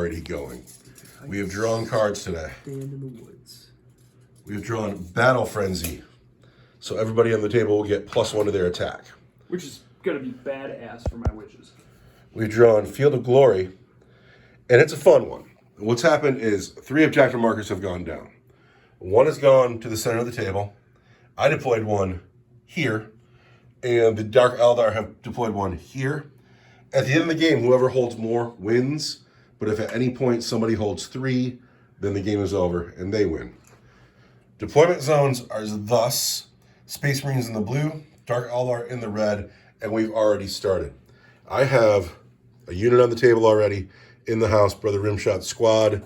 already going. We have drawn cards today. Stand in the woods. We have drawn Battle Frenzy. So everybody on the table will get +1 to their attack. Which is going to be badass for my witches. We've drawn Field of Glory, and it's a fun one. What's happened is 3 objective markers have gone down. 1 has gone to the center of the table. I deployed 1 here, and the Dark Eldar have deployed 1 here. At the end of the game, whoever holds more wins, but if at any point somebody holds 3, then the game is over and they win. Deployment zones are thus Space Marines in the blue, Dark Eldar in the red, and we've already started. I have a unit on the table already in the house, Brother Rimshot Squad.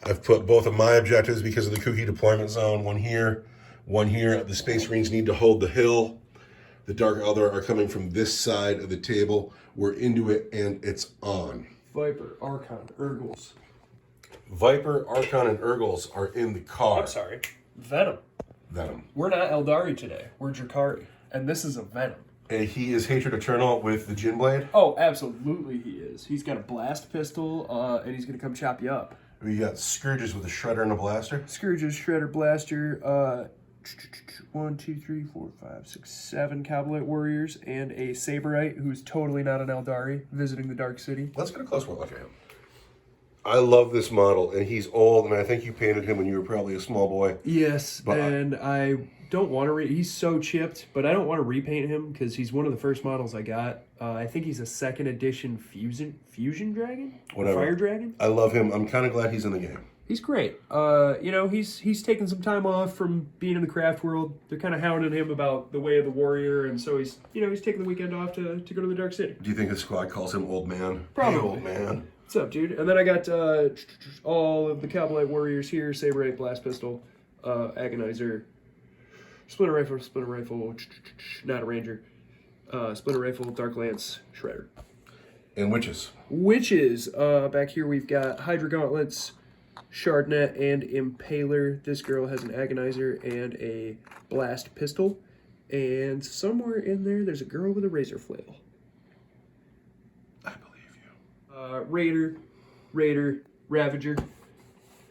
I've put both of my objectives because of the kooky deployment zone, 1 here, 1 here. The Space Marines need to hold the hill. The Dark Eldar are coming from this side of the table. We're into it, and it's on. Viper, Archon, Urgles. Viper, Archon, and Urgles are in the car. I'm sorry. Venom. Venom. We're not Eldari today. We're Drakari. And this is a Venom. And he is Hatred Eternal with the Djinn Blade. Oh, absolutely he is. He's got a blast pistol, and he's going to come chop you up. We got Scourges with a Shredder and a Blaster. Scourges, Shredder, Blaster, 1, 2, 3, 4, 5, 6, 7 Cabalite Warriors, and a Saberite who's totally not an Eldari, visiting the Dark City. Let's get a close one look at him. I love this model, and he's old, and I think you painted him when you were probably a small boy. Yes, but and I don't want to he's so chipped, but I don't want to repaint him because he's one of the first models I got. I think he's a 2nd edition fusion dragon? Whatever. Fire dragon? I love him. I'm kind of glad he's in the game. He's great. You know, he's taken some time off from being in the craft world. They're kind of hounding him about the way of the warrior, and so he's taking the weekend off to go to the Dark City. Do you think his squad calls him Old Man? Probably. Hey, Old Man. What's up, dude? And then I got all of the Cabalite Warriors here: Saberite, Blast Pistol, Agonizer, Splinter Rifle, not a Ranger, Splinter Rifle, Dark Lance, Shredder. And Witches. Witches. Back here we've got Hydra Gauntlets, Shardnet, and Impaler. This girl has an Agonizer and a Blast Pistol. And somewhere in there, there's a girl with a Razor Flail. I believe you. Raider, Ravager.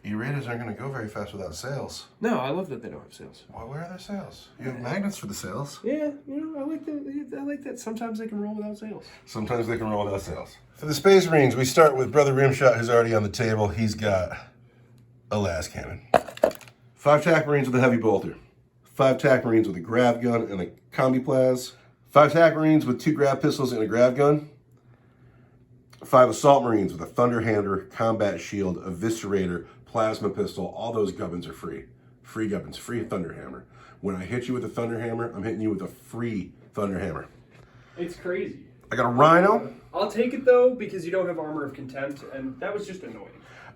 E-Raiders aren't going to go very fast without sails. No, I love that they don't have sails. Well, where are their sails? You have magnets for the sails. Yeah, I like that. Sometimes they can roll without sails. Sometimes they can roll without sails. For the Space Marines, we start with Brother Rimshot, who's already on the table. He's got a las cannon. 5 TAC Marines with a heavy bolter. 5 TAC Marines with a grav gun and a combi plas. 5 TAC Marines with 2 grav pistols and a grav gun. 5 Assault Marines with a Thunderhander, combat shield, eviscerator, plasma pistol. All those gubbins are free. Free gubbins, free Thunderhammer. When I hit you with a Thunderhammer, I'm hitting you with a free Thunderhammer. It's crazy. I got a Rhino. I'll take it though because you don't have Armor of Contempt, and that was just annoying.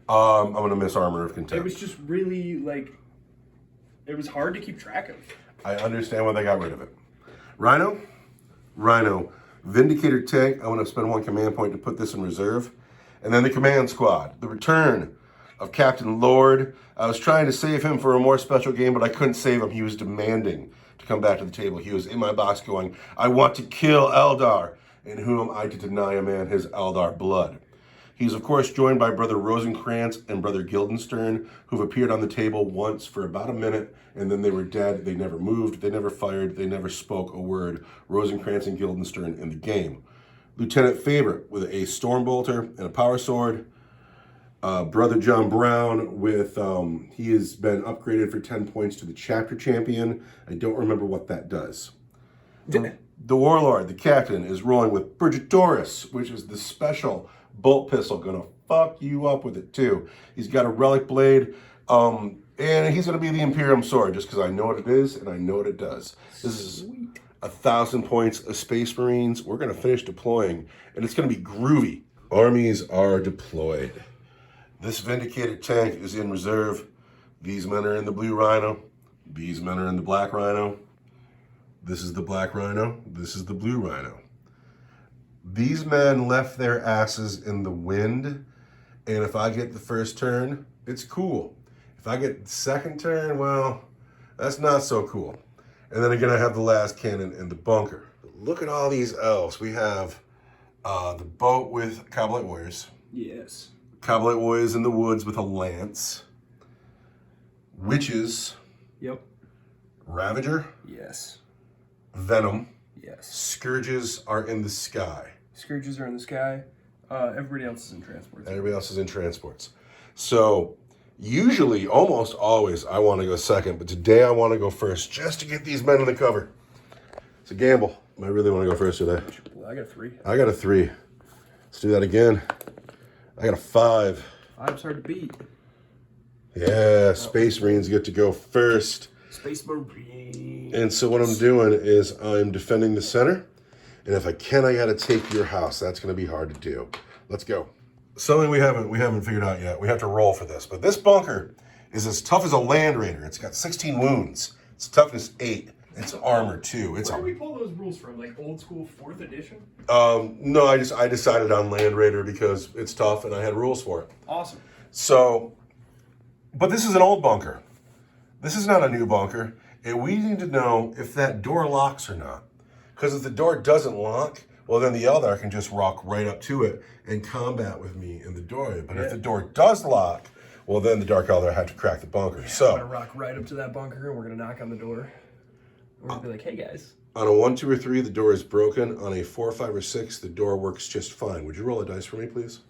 I'm gonna miss Armor of Contempt. It was just really it was hard to keep track of. I understand why they got rid of it. Rhino. Vindicator tank. I want to spend 1 command point to put this in reserve. And then the command squad. The return of Captain Lord. I was trying to save him for a more special game, but I couldn't save him. He was demanding to come back to the table. He was in my box going, I want to kill Eldar. And who am I to deny a man his Eldar blood? He's, of course, joined by Brother Rosencrantz and Brother Guildenstern, who've appeared on the table once for about a minute, and then they were dead. They never moved, they never fired, they never spoke a word. Rosencrantz and Guildenstern in the game. Lieutenant Favorite with a Stormbolter and a Power Sword. Brother John Brown with, he has been upgraded for 10 points to the Chapter Champion. I don't remember what that does. The Warlord, the Captain, is rolling with Burgitoris, which is the special bolt pistol. Gonna fuck you up with it too. He's got a relic blade, and he's gonna be the Imperium sword just because I know what it is and I know what it does. This is 1,000 points of Space Marines. We're gonna finish deploying, and it's gonna be groovy. Armies are deployed. This Vindicated tank is in reserve. These men are in the blue Rhino. These men are in the black Rhino. This is the black Rhino. This is the blue Rhino. These men left their asses in the wind, and if I get the first turn, it's cool. If I get the second turn, well, that's not so cool. And then again, I have the last cannon in the bunker. Look at all these elves. We have the boat with Cabalite Warriors. Yes. Cabalite Warriors in the woods with a lance. Witches. Yep. Ravager. Yes. Venom. Yes. Scourges are in the sky. Scourges are in the sky. Everybody else is in transports. Everybody else is in transports. So usually, almost always, I want to go second, but today I want to go first just to get these men in the cover. It's a gamble. I really want to go first today. I got a 3. I got a 3. Let's do that again. I got a 5. 5's hard to beat. Yeah, Space Marines get to go first. Space Marines. And so what I'm doing is I'm defending the center. And if I can, I got to take your house. That's going to be hard to do. Let's go. Something we haven't figured out yet. We have to roll for this. But this bunker is as tough as a Land Raider. It's got 16 wounds. It's toughness 8. It's armor 2. Where did we pull those rules from? Like old school 4th edition? No, I decided on Land Raider because it's tough and I had rules for it. Awesome. So, but this is an old bunker. This is not a new bunker. And we need to know if that door locks or not. Because if the door doesn't lock, well, then the Eldar can just walk right up to it and combat with me in the doorway. But if the door does lock, well, then the Dark Eldar have to crack the bunker. So we're going to rock right up to that bunker and we're going to knock on the door. We're going to be like, hey, guys. On a 1, 2, or 3, the door is broken. On a 4, 5, or 6, the door works just fine. Would you roll a dice for me, please?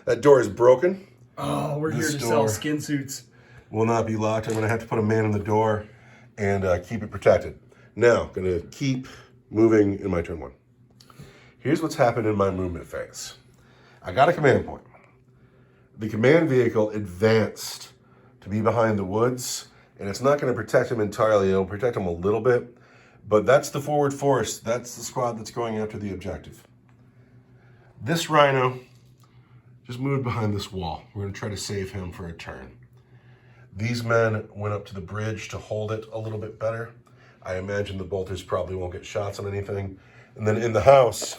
That door is broken. Oh, we're here to sell skin suits. Will not be locked. I'm going to have to put a man in the door and keep it protected. Now, going to keep moving in my turn 1. Here's what's happened in my movement phase. I got a command point. The command vehicle advanced to be behind the woods, and it's not going to protect him entirely. It'll protect him a little bit, but that's the forward force. That's the squad that's going after the objective. This Rhino just moved behind this wall. We're going to try to save him for a turn. These men went up to the bridge to hold it a little bit better. I imagine the bolters probably won't get shots on anything. And then in the house,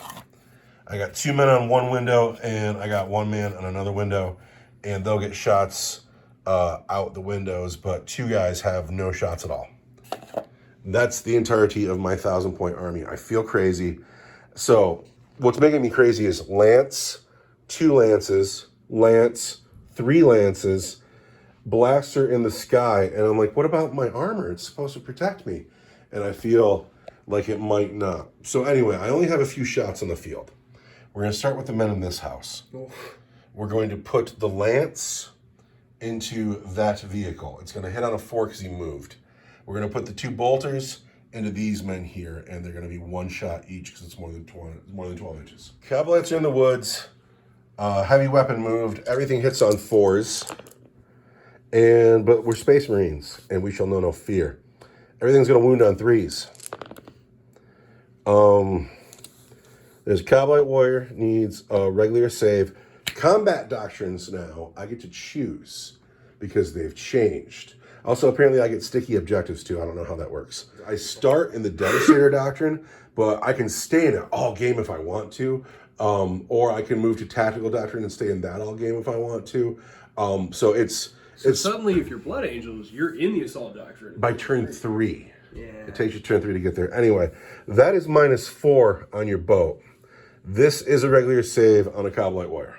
I got 2 men on one window and I got 1 man on another window, and they'll get shots out the windows, but 2 guys have no shots at all. That's the entirety of my 1,000-point army. I feel crazy. So what's making me crazy is lance, 2 lances, lance, 3 lances, blaster in the sky, and I'm like, what about my armor? It's supposed to protect me. And I feel like it might not. So anyway, I only have a few shots on the field. We're going to start with the men in this house. We're going to put the lance into that vehicle. It's going to hit on a 4 because he moved. We're going to put the 2 bolters into these men here, and they're going to be 1 shot each because it's more than 12 inches. Cabalites are in the woods. Heavy weapon moved. Everything hits on 4s. But we're Space Marines, and we shall know no fear. Everything's going to wound on 3s. There's a Cabalite Warrior, needs a regular save. Combat doctrines now, I get to choose because they've changed. Also, apparently I get sticky objectives too. I don't know how that works. I start in the Devastator doctrine, but I can stay in it all game if I want to. Or I can move to Tactical Doctrine and stay in that all game if I want to. So it's suddenly, if you're Blood Angels, you're in the Assault Doctrine. By turn 3. Yeah. It takes you turn 3 to get there. Anyway, that is -4 on your boat. This is a regular save on a Cabalite Warrior.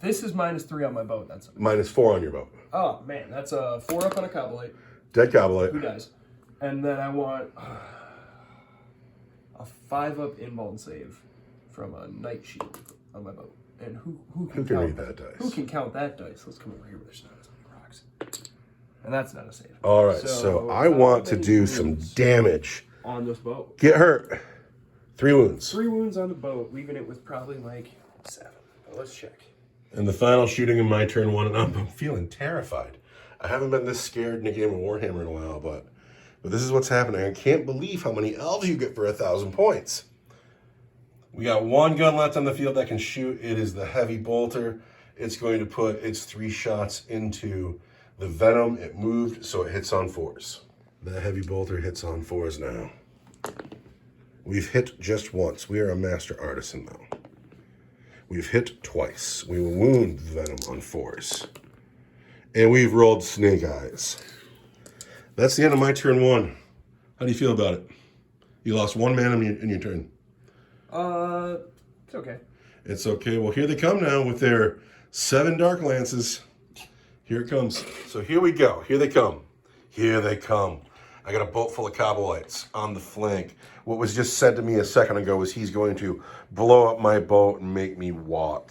This is -3 on my boat. That's -4 on your boat. Oh, man. That's a 4 up on a Cabalite. Dead Cabalite. Who dies? And then I want a 5 up inbound save from a Night Shield on my boat. And who can count read that dice? Who can count that dice? Let's come over here where there's not as many rocks. And that's not a save. All right, so I want to do some damage. On this boat. Get hurt. 3 wounds. 3 wounds on the boat, leaving it with probably like 7. But let's check. And the final shooting in my turn 1, and I'm feeling terrified. I haven't been this scared in a game of Warhammer in a while, but this is what's happening. I can't believe how many elves you get for 1,000 points. We got 1 gun left on the field that can shoot. It is the heavy bolter. It's going to put its 3 shots into the venom. It moved, so it hits on 4s. The heavy bolter hits on 4s now. We've hit just once. We are a master artisan, though. We've hit twice. We will wound the venom on 4s. And we've rolled snake eyes. That's the end of my turn 1. How do you feel about it? You lost 1 man in your turn. It's okay. It's okay. Well, here they come now with their 7 Dark Lances. Here it comes. So here we go. Here they come. Here they come. I got a boat full of Kabbalites on the flank. What was just said to me a second ago was he's going to blow up my boat and make me walk.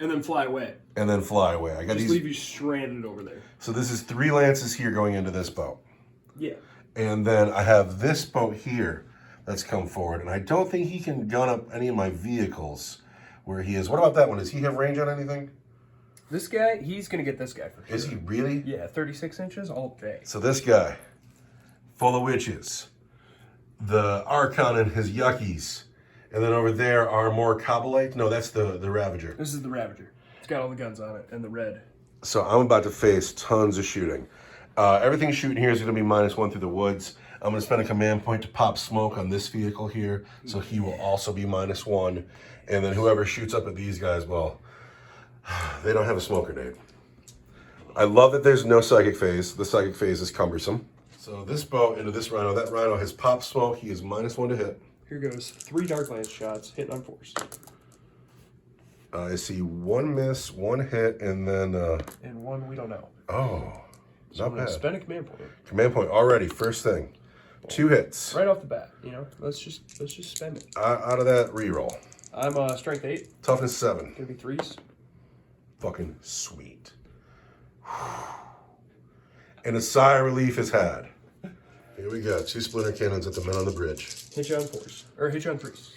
And then fly away. And then fly away. I got Just these. leave you stranded over there. So this is 3 lances here going into this boat. Yeah. And then I have this boat here that's come forward. And I don't think he can gun up any of my vehicles where he is. What about that one? Does he have range on anything? This guy, he's going to get this guy for sure. Is he really? Yeah, 36 inches all day. So this guy, full of witches. The Archon and his yuckies. And then over there are more Kabbalite. No, that's the Ravager. This is the Ravager. It's got all the guns on it and the red. So I'm about to face tons of shooting. Everything shooting here is going to be -1 through the woods. I'm going to spend a command point to pop smoke on this vehicle here. So he will also be -1. And then whoever shoots up at these guys, well, they don't have a smoke grenade. I love that there's no psychic phase. The psychic phase is cumbersome. So this bow into this rhino. That rhino has pop smoke. He is -1 to hit. Here goes 3 Dark Lance shots, hitting on 4s. I see 1 miss, 1 hit, and then... and 1 we don't know. Oh, So not I'm gonna bad. spend a command point. Command point already, first thing. 2 hits. Right off the bat, you know. Let's just spend it. Out of that reroll. I'm strength 8. Toughness 7. Gonna be 3s. Fucking sweet. And a sigh of relief is had. Here we go. 2 splinter cannons at the men on the bridge. Hit you on 4s. Or hit you on 3s.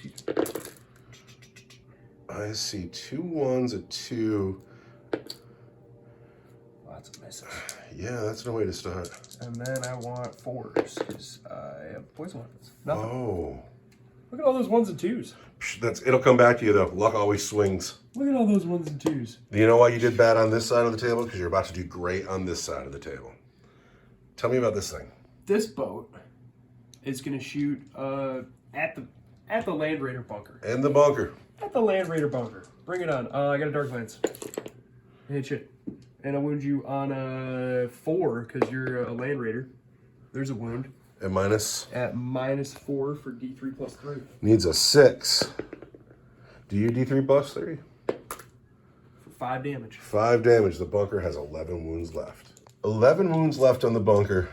I see 2 1s, a 2. Lots of misses. Yeah, that's no way to start. And then I want 4s, because I have poison weapons. Nothing. Oh. Look at all those 1s and 2s. It'll come back to you though. Luck always swings. Look at all those 1s and 2s. Do you know why you did bad on this side of the table? Because you're about to do great on this side of the table. Tell me about this thing. This boat is going to shoot at the Land Raider bunker. In the bunker. At the Land Raider bunker. Bring it on. I got a Dark Lance. Hit you. And I wound you on a 4 because you're a Land Raider. There's a wound. At minus? At -4 for D3 plus 3. Needs a 6. Do you D3 plus 3? For 5 damage. 5 damage. The bunker has 11 wounds left. 11 wounds left on the bunker.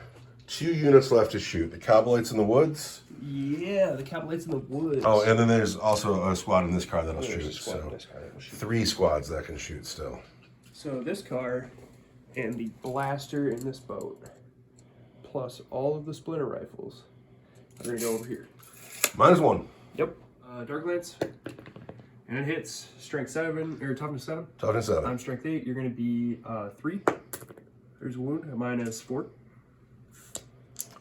2 units left to shoot. The Kabbalites in the woods. Yeah, the Kabbalites in the woods. Oh, and then there's also a squad in this car that'll There's shoot. a squad in So this car that will shoot. 3 squads that can shoot still. So this car and the blaster in this boat, plus all of the splinter rifles, are going to go over here. -1. Yep. Dark Lance. And it hits strength 7, or toughness 7. Toughness 7. I'm strength 8. You're going to be 3. There's a wound. -4.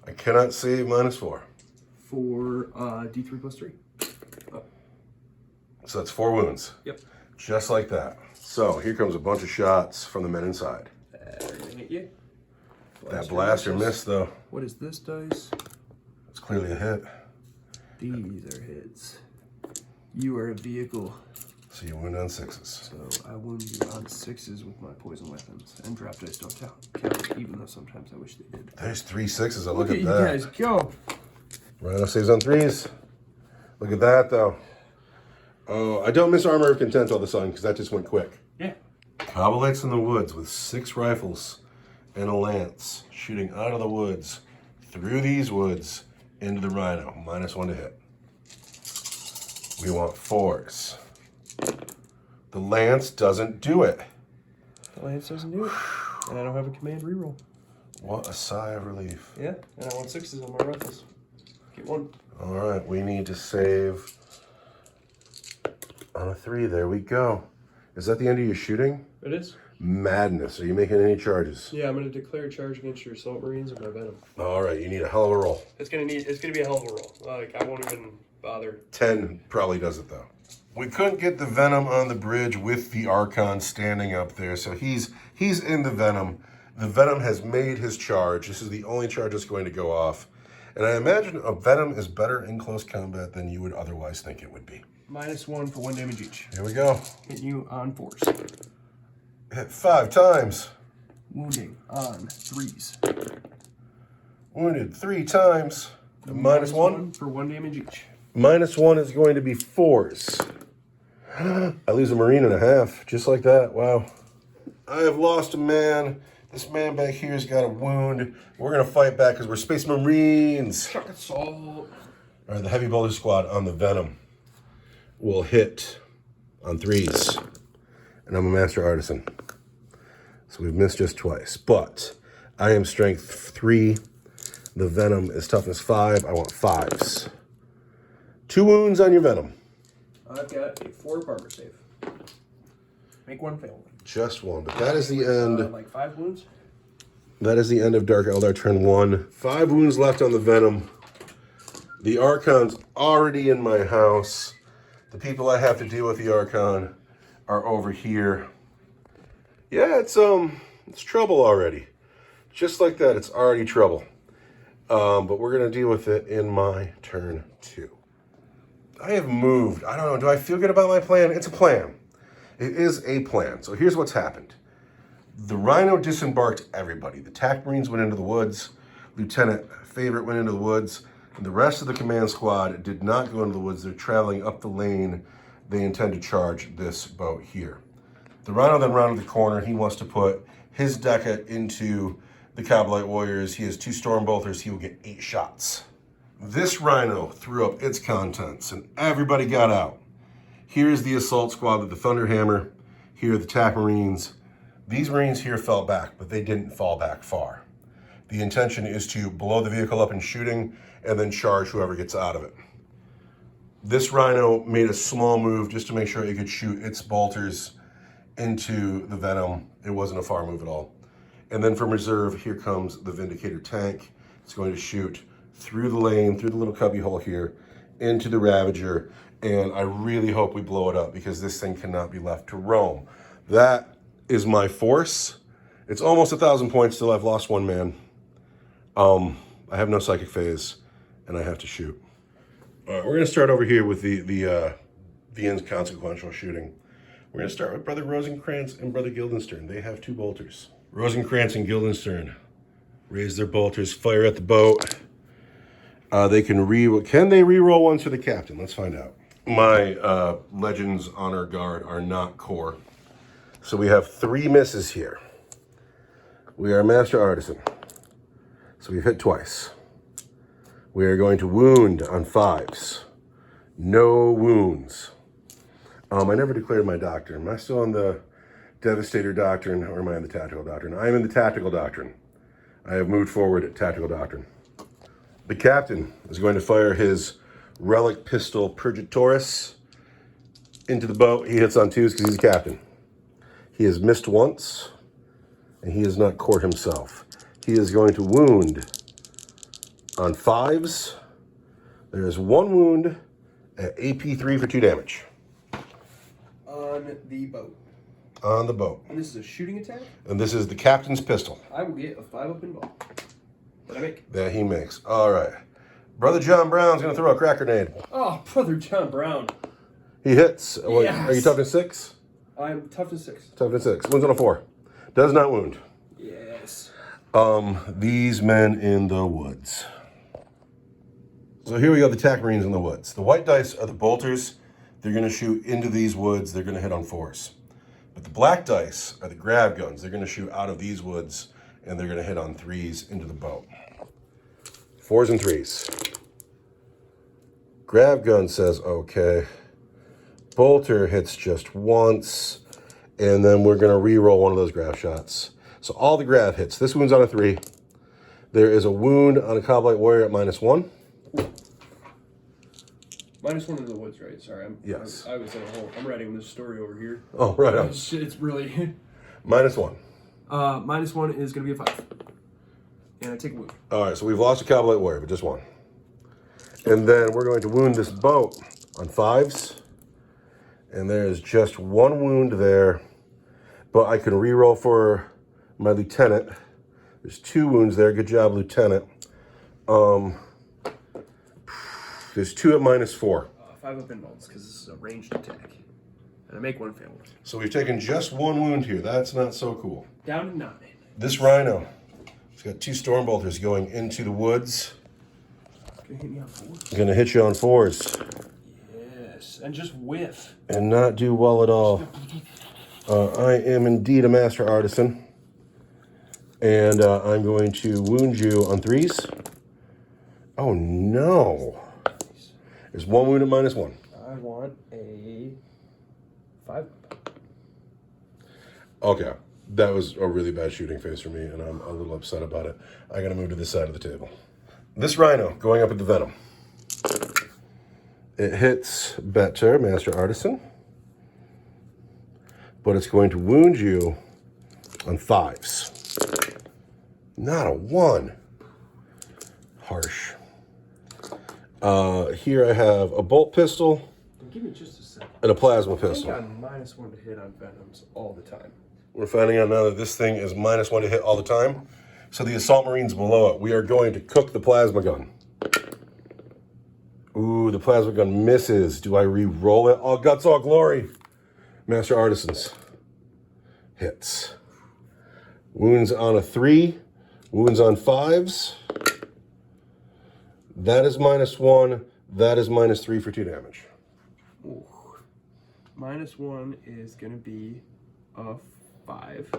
I cannot save -4. For D3 plus 3. Oh. So that's 4 wounds. Yep. Just like that. So here comes a bunch of shots from the men inside. They're going to hit you. That blaster missed though. What is this dice? It's clearly a hit. These are hits. You are a vehicle. So you wound on 6s. So I wound you on 6s with my poison weapons. And drop dice don't count, even though sometimes I wish they did. There's 3 6s. Look Look at you that. guys go. Rhino saves on 3s. Look at that though. Oh, I don't miss Armor of Content all of a sudden because that just went quick. Yeah. Kabbalites in the woods with 6 rifles and a lance shooting out of the woods through these woods into the rhino. -1 to hit. We want 4s. The lance doesn't do it. The lance doesn't do it. And I don't have a command reroll. What a sigh of relief. Yeah. And I want 6s on my rifles. Get 1. All right, we need to save on a 3. There we go. Is that the end of your shooting? It is. Madness. Are you making any charges? Yeah, I'm going to declare a charge against your Assault Marines and my Venom. All right, you need a hell of a roll. It's gonna be a hell of a roll. Like, I won't even bother. 10 probably does it though. We couldn't get the Venom on the bridge with the Archon standing up there, so he's in the Venom. The Venom has made his charge. This is the only charge that's going to go off. And I imagine a Venom is better in close combat than you would otherwise think it would be. -1 for 1 damage each. Here we go. Hitting you on 4s. Hit 5 times. Wounding on 3s. Wounded 3 times. -1. For 1 damage each. -1 is going to be 4s. I lose a Marine and a half, just like that. Wow. I have lost a man. This man back here has got a wound. We're going to fight back because we're Space Marines. Chuck it salt. All right, the Heavy Bolter Squad on the Venom will hit on 3s. And I'm a Master Artisan. So we've missed just twice. But I am Strength 3. The Venom is Toughness 5. I want 5s. 2 wounds on your Venom. I've got a 4 armor save. Make 1 fail. Just 1. But that is the end. Like 5 wounds? That is the end of Dark Eldar turn 1. 5 wounds left on the Venom. The Archon's already in my house. The people I have to deal with the Archon are over here. Yeah, it's trouble already. Just like that, it's already trouble. But we're going to deal with it in my turn 2. I have moved. I don't know. Do I feel good about my plan? It's a plan. It is a plan. So here's what's happened. The Rhino disembarked everybody. The TAC Marines went into the woods. Lieutenant Favorite went into the woods. And the rest of the command squad did not go into the woods. They're traveling up the lane. They intend to charge this boat here. The Rhino then rounded the corner. He wants to put his Deca into the Cabalite Warriors. He has 2 Storm Bolters. He will get 8 shots. This Rhino threw up its contents, and everybody got out. Here's the assault squad with the Thunderhammer. Here are the TAC Marines. These Marines here fell back, but they didn't fall back far. The intention is to blow the vehicle up in shooting and then charge whoever gets out of it. This Rhino made a small move just to make sure it could shoot its bolters into the Venom. It wasn't a far move at all. And then from reserve, here comes the Vindicator tank. It's going to shoot through the lane, through the little cubby hole here, into the Ravager. And I really hope we blow it up because this thing cannot be left to roam. That is my force. It's almost 1,000 points till I've lost 1 man. I have no psychic phase, and I have to shoot. All right, we're going to start over here with the inconsequential shooting. We're going to start with Brother Rosencrantz and Brother Guildenstern. They have 2 bolters. Rosencrantz and Guildenstern raise their bolters, fire at the boat. They can they re-roll ones for the captain? Let's find out. My Legends Honor Guard are not core. So we have 3 misses here. We are Master Artisan. So we've hit twice. We are going to wound on 5s. No wounds. I never declared my doctrine. Am I still on the Devastator Doctrine or am I in the Tactical Doctrine? I am in the Tactical Doctrine. I have moved forward at Tactical Doctrine. The captain is going to fire his Relic Pistol Purgatoris into the boat. He hits on 2s because he's a captain. He has missed once, and he is not core himself. He is going to wound on 5s. There is 1 wound at AP3 for 2 damage. On the boat. On the boat. And this is a shooting attack? And this is the captain's pistol. I will get a 5-up in ball. What I make? That he makes. All right. Brother John Brown's going to throw a crack grenade. Oh, Brother John Brown. He hits. What, Yes. Are you toughness 6? I'm toughness 6. Toughness 6. Wounds on a 4. Does not wound. Yes. These men in the woods. So here we go, the TAC Marines in the woods. The white dice are the bolters. They're going to shoot into these woods. They're going to hit on 4s. But the black dice are the grab guns. They're going to shoot out of these woods, and they're going to hit on 3s into the boat. 4s and 3s. Grab gun says okay. Bolter hits just once, and then we're going to re-roll one of those grab shots. So all the grab hits. This wound's on a 3. There is a wound on a Cabalite Warrior at -1. -1 in the woods, right? Sorry, Yes. I was in a hole. I'm writing this story over here. Oh, right on. It's really... -1. -1 is going to be a 5. And I take a wound. All right, so we've lost a Cabalite Warrior, but just 1. And then we're going to wound this boat on 5s. And there's just 1 wound there. But I can re-roll for my lieutenant. There's 2 wounds there. Good job, lieutenant. There's 2 at -4. 5-up in balls, because this is a ranged attack. And I make 1 fail. So we've taken just 1 wound here. That's not so cool. Down to 9. This Rhino, he's got 2 Storm Bolters going into the woods. Gonna hit me on 4. Gonna hit you on 4s. Yes, and just whiff. And not do well at all. I am indeed a master artisan. And I'm going to wound you on 3s. Oh no. There's 1 wound at -1. I want a 5. Okay. That was a really bad shooting phase for me, and I'm a little upset about it. I gotta move to this side of the table. This rhino going up at the venom. It hits better, Master Artisan. But it's going to wound you on 5s. Not a 1. Harsh. Here I have a bolt pistol. Give me just a second. And a plasma I think pistol. I'm -1 to hit on venoms all the time. We're finding out now that this thing is -1 to hit all the time. So the assault marines below it, we are going to cook the plasma gun. Ooh, the plasma gun misses. Do I re-roll it? All guts, all glory. Master Artisans. Hits. Wounds on a 3. Wounds on 5s. That is -1. That is -3 for 2 damage. Ooh. -1 is gonna be a 5.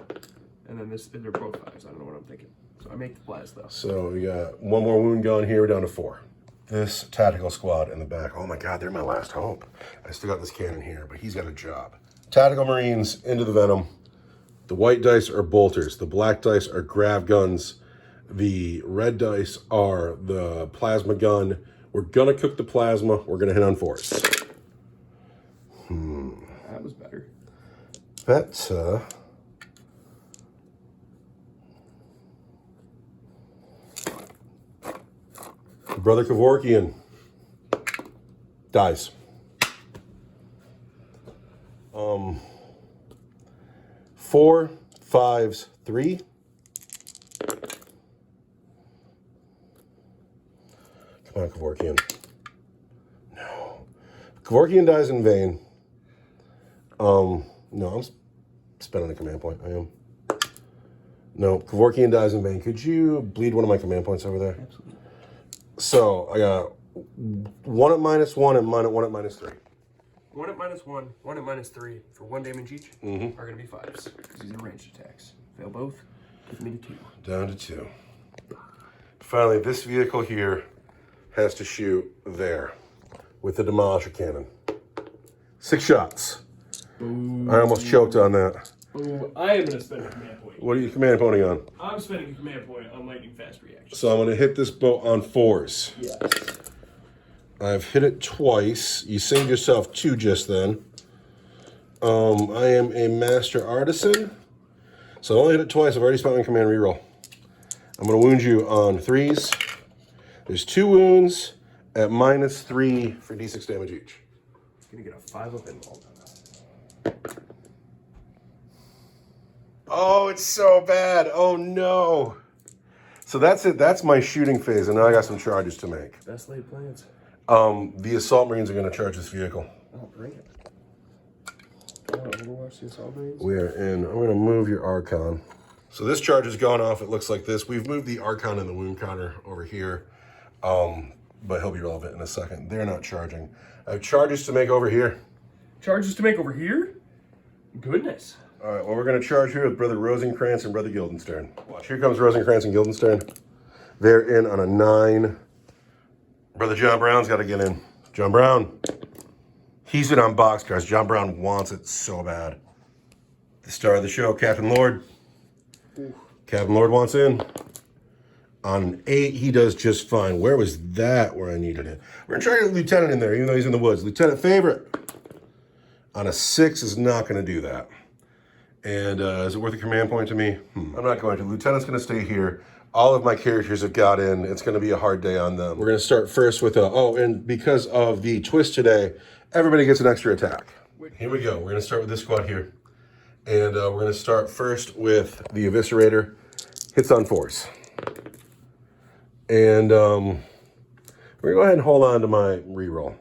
And then they're both 5s. I don't know what I'm thinking. So I make the blast though. So we got 1 more wound going here. We're down to 4. This tactical squad in the back. Oh my God, they're my last hope. I still got this cannon here, but he's got a job. Tactical Marines into the venom. The white dice are bolters. The black dice are grav guns. The red dice are the plasma gun. We're gonna cook the plasma. We're gonna hit on 4s. That was better. Better. Brother Kevorkian dies. 4, 5s, 3. Come on, Kevorkian. No. Kevorkian dies in vain. No, I'm spending a command point. I am. No, Kevorkian dies in vain. Could you bleed one of my command points over there? Absolutely. So I got 1 at -1 and 1 at -3. 1 at -1, 1 at -3 for 1 damage each are going to be 5s. Because these are ranged attacks. Fail both, give me to 2. Down to 2. Finally, this vehicle here has to shoot there with the Demolisher cannon. 6 shots. Boom. I almost choked on that. Boom. I am going to spend a command point. What are you command pointing on? I'm spending a command point on lightning fast reaction. So I'm going to hit this boat on 4s. Yes. I've hit it twice. You saved yourself 2 just then. I am a master artisan. So I only hit it twice. I've already spent my command reroll. I'm going to wound you on 3s. There's 2 wounds at -3 for d6 damage each. Going to get a 5 up involved. Oh, it's so bad. Oh, no. So that's it. That's my shooting phase, and now I got some charges to make. Best laid plans. The Assault Marines are going to charge this vehicle. Oh, bring it. Overwatch the Assault Marines. We are in. I'm going to move your Archon. So this charge has gone off. It looks like this. We've moved the Archon and the wound counter over here, but he'll be relevant in a second. They're not charging. I have charges to make over here. Charges to make over here? Goodness. All right, well, we're going to charge here with Brother Rosencrantz and Brother Guildenstern. Watch, here comes Rosencrantz and Guildenstern. They're in on a 9. Brother John Brown's got to get in. John Brown. He's in on boxcars. John Brown wants it so bad. The star of the show, Captain Lord. Ooh. Captain Lord wants in. On an 8, he does just fine. Where was that where I needed it? We're going to try to get a lieutenant in there, even though he's in the woods. Lieutenant Favorite. On a 6 is not going to do that. And is it worth a command point to me? I'm not going to. Lieutenant's going to stay here. All of my characters have got in. It's going to be a hard day on them. We're going to start first with and because of the twist today, everybody gets an extra attack. Here we go. We're going to start with this squad here. And we're going to start first with the Eviscerator. Hits on 4s. And we're going to go ahead and hold on to my reroll.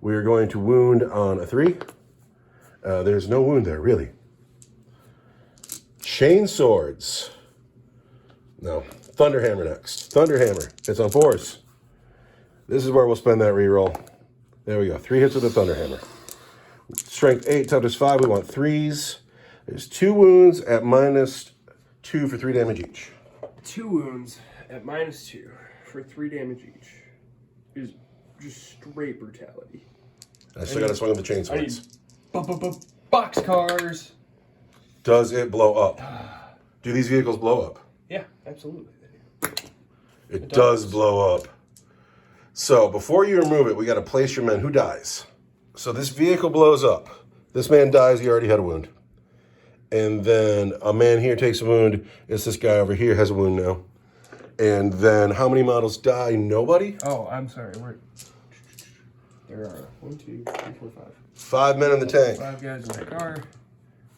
We are going to wound on a 3. There's no wound there, really. Chain Swords. No. Thunderhammer next. Thunderhammer. Hits on 4s. This is where we'll spend that reroll. There we go. 3 hits with the Thunderhammer. Strength 8, toughness 5. We want 3s. There's 2 wounds at -2 for 3 damage each. 2 wounds at -2 for 3 damage each is just straight brutality. I still got to swing with the chain I need swords. boxcars. Does it blow up? Do these vehicles blow up? Yeah, absolutely. It does blow up. So before you remove it, we got to place your men. Who dies? So this vehicle blows up. This man dies. He already had a wound. And then a man here takes a wound. It's this guy over here has a wound now. And then how many models die? Nobody? Oh, I'm sorry. There are 1, 2, 3, 4, 5. 5 men in the tank. 5 guys in the car.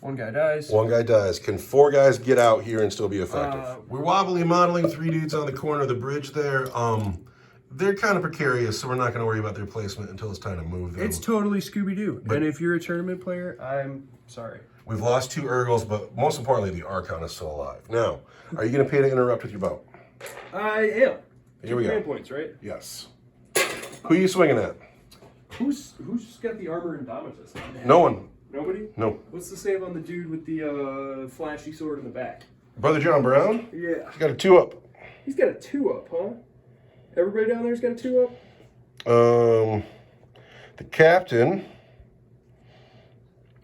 1 guy dies. 1 guy dies. Can 4 guys get out here and still be effective? We're wobbly modeling 3 dudes on the corner of the bridge there. They're kind of precarious, so we're not going to worry about their placement until it's time to move them. It's totally Scooby-Doo. And if you're a tournament player, I'm sorry. We've lost 2 Urgles, but most importantly, the Archon is still alive. Now, are you going to pay to interrupt with your boat? I am. Here we go. Command points, right? Yes. Who are you swinging at? Who's got the armor Indomitus? No one. Nobody? No. What's the save on the dude with the flashy sword in the back? Brother John Brown? Yeah. He's got a 2-up. He's got a 2-up, huh? Everybody down there's got a 2-up? The captain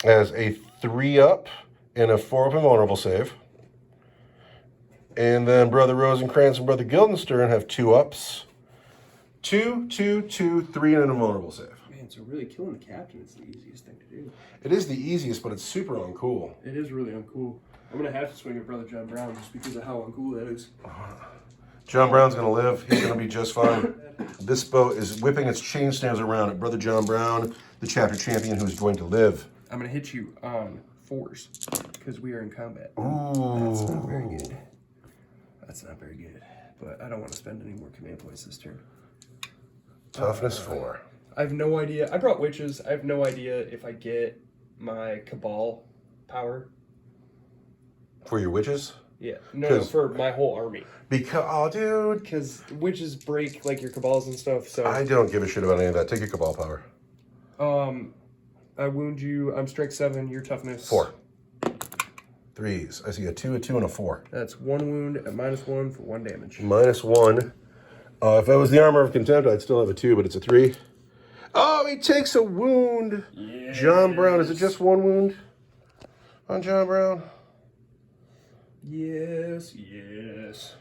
has a 3-up and a 4-up invulnerable save. And then Brother Rosencrantz and Brother Guildenstern have 2-ups. 2, 2, 2, 3, and an invulnerable save. Man, so really killing the captain is the easiest thing to do. It is the easiest, but it's super uncool. It is really uncool. I'm going to have to swing at Brother John Brown just because of how uncool that is. John Brown's going to live. He's going to be just fine. This boat is whipping its chain snails around at Brother John Brown, the chapter champion who's going to live. I'm going to hit you on 4s because we are in combat. Ooh. That's not very good. That's not very good. But I don't want to spend any more command points this turn. Toughness 4. I have no idea. I brought witches. I have no idea if I get my Cabal power. For your witches? Yeah. No, for my whole army. Because, oh, dude. Because witches break, like, your Cabals and stuff, so... I don't give a shit about any of that. Take your Cabal power. I wound you. I'm strength 7, your toughness... 4. 3s. I see a 2, a 2, and a 4. That's 1 wound at -1 for 1 damage. -1. If it was the Armor of Contempt, I'd still have a 2, but it's a 3. Oh, he takes a wound. Yes. John Brown. Is it just 1 wound on John Brown? Yes, yes.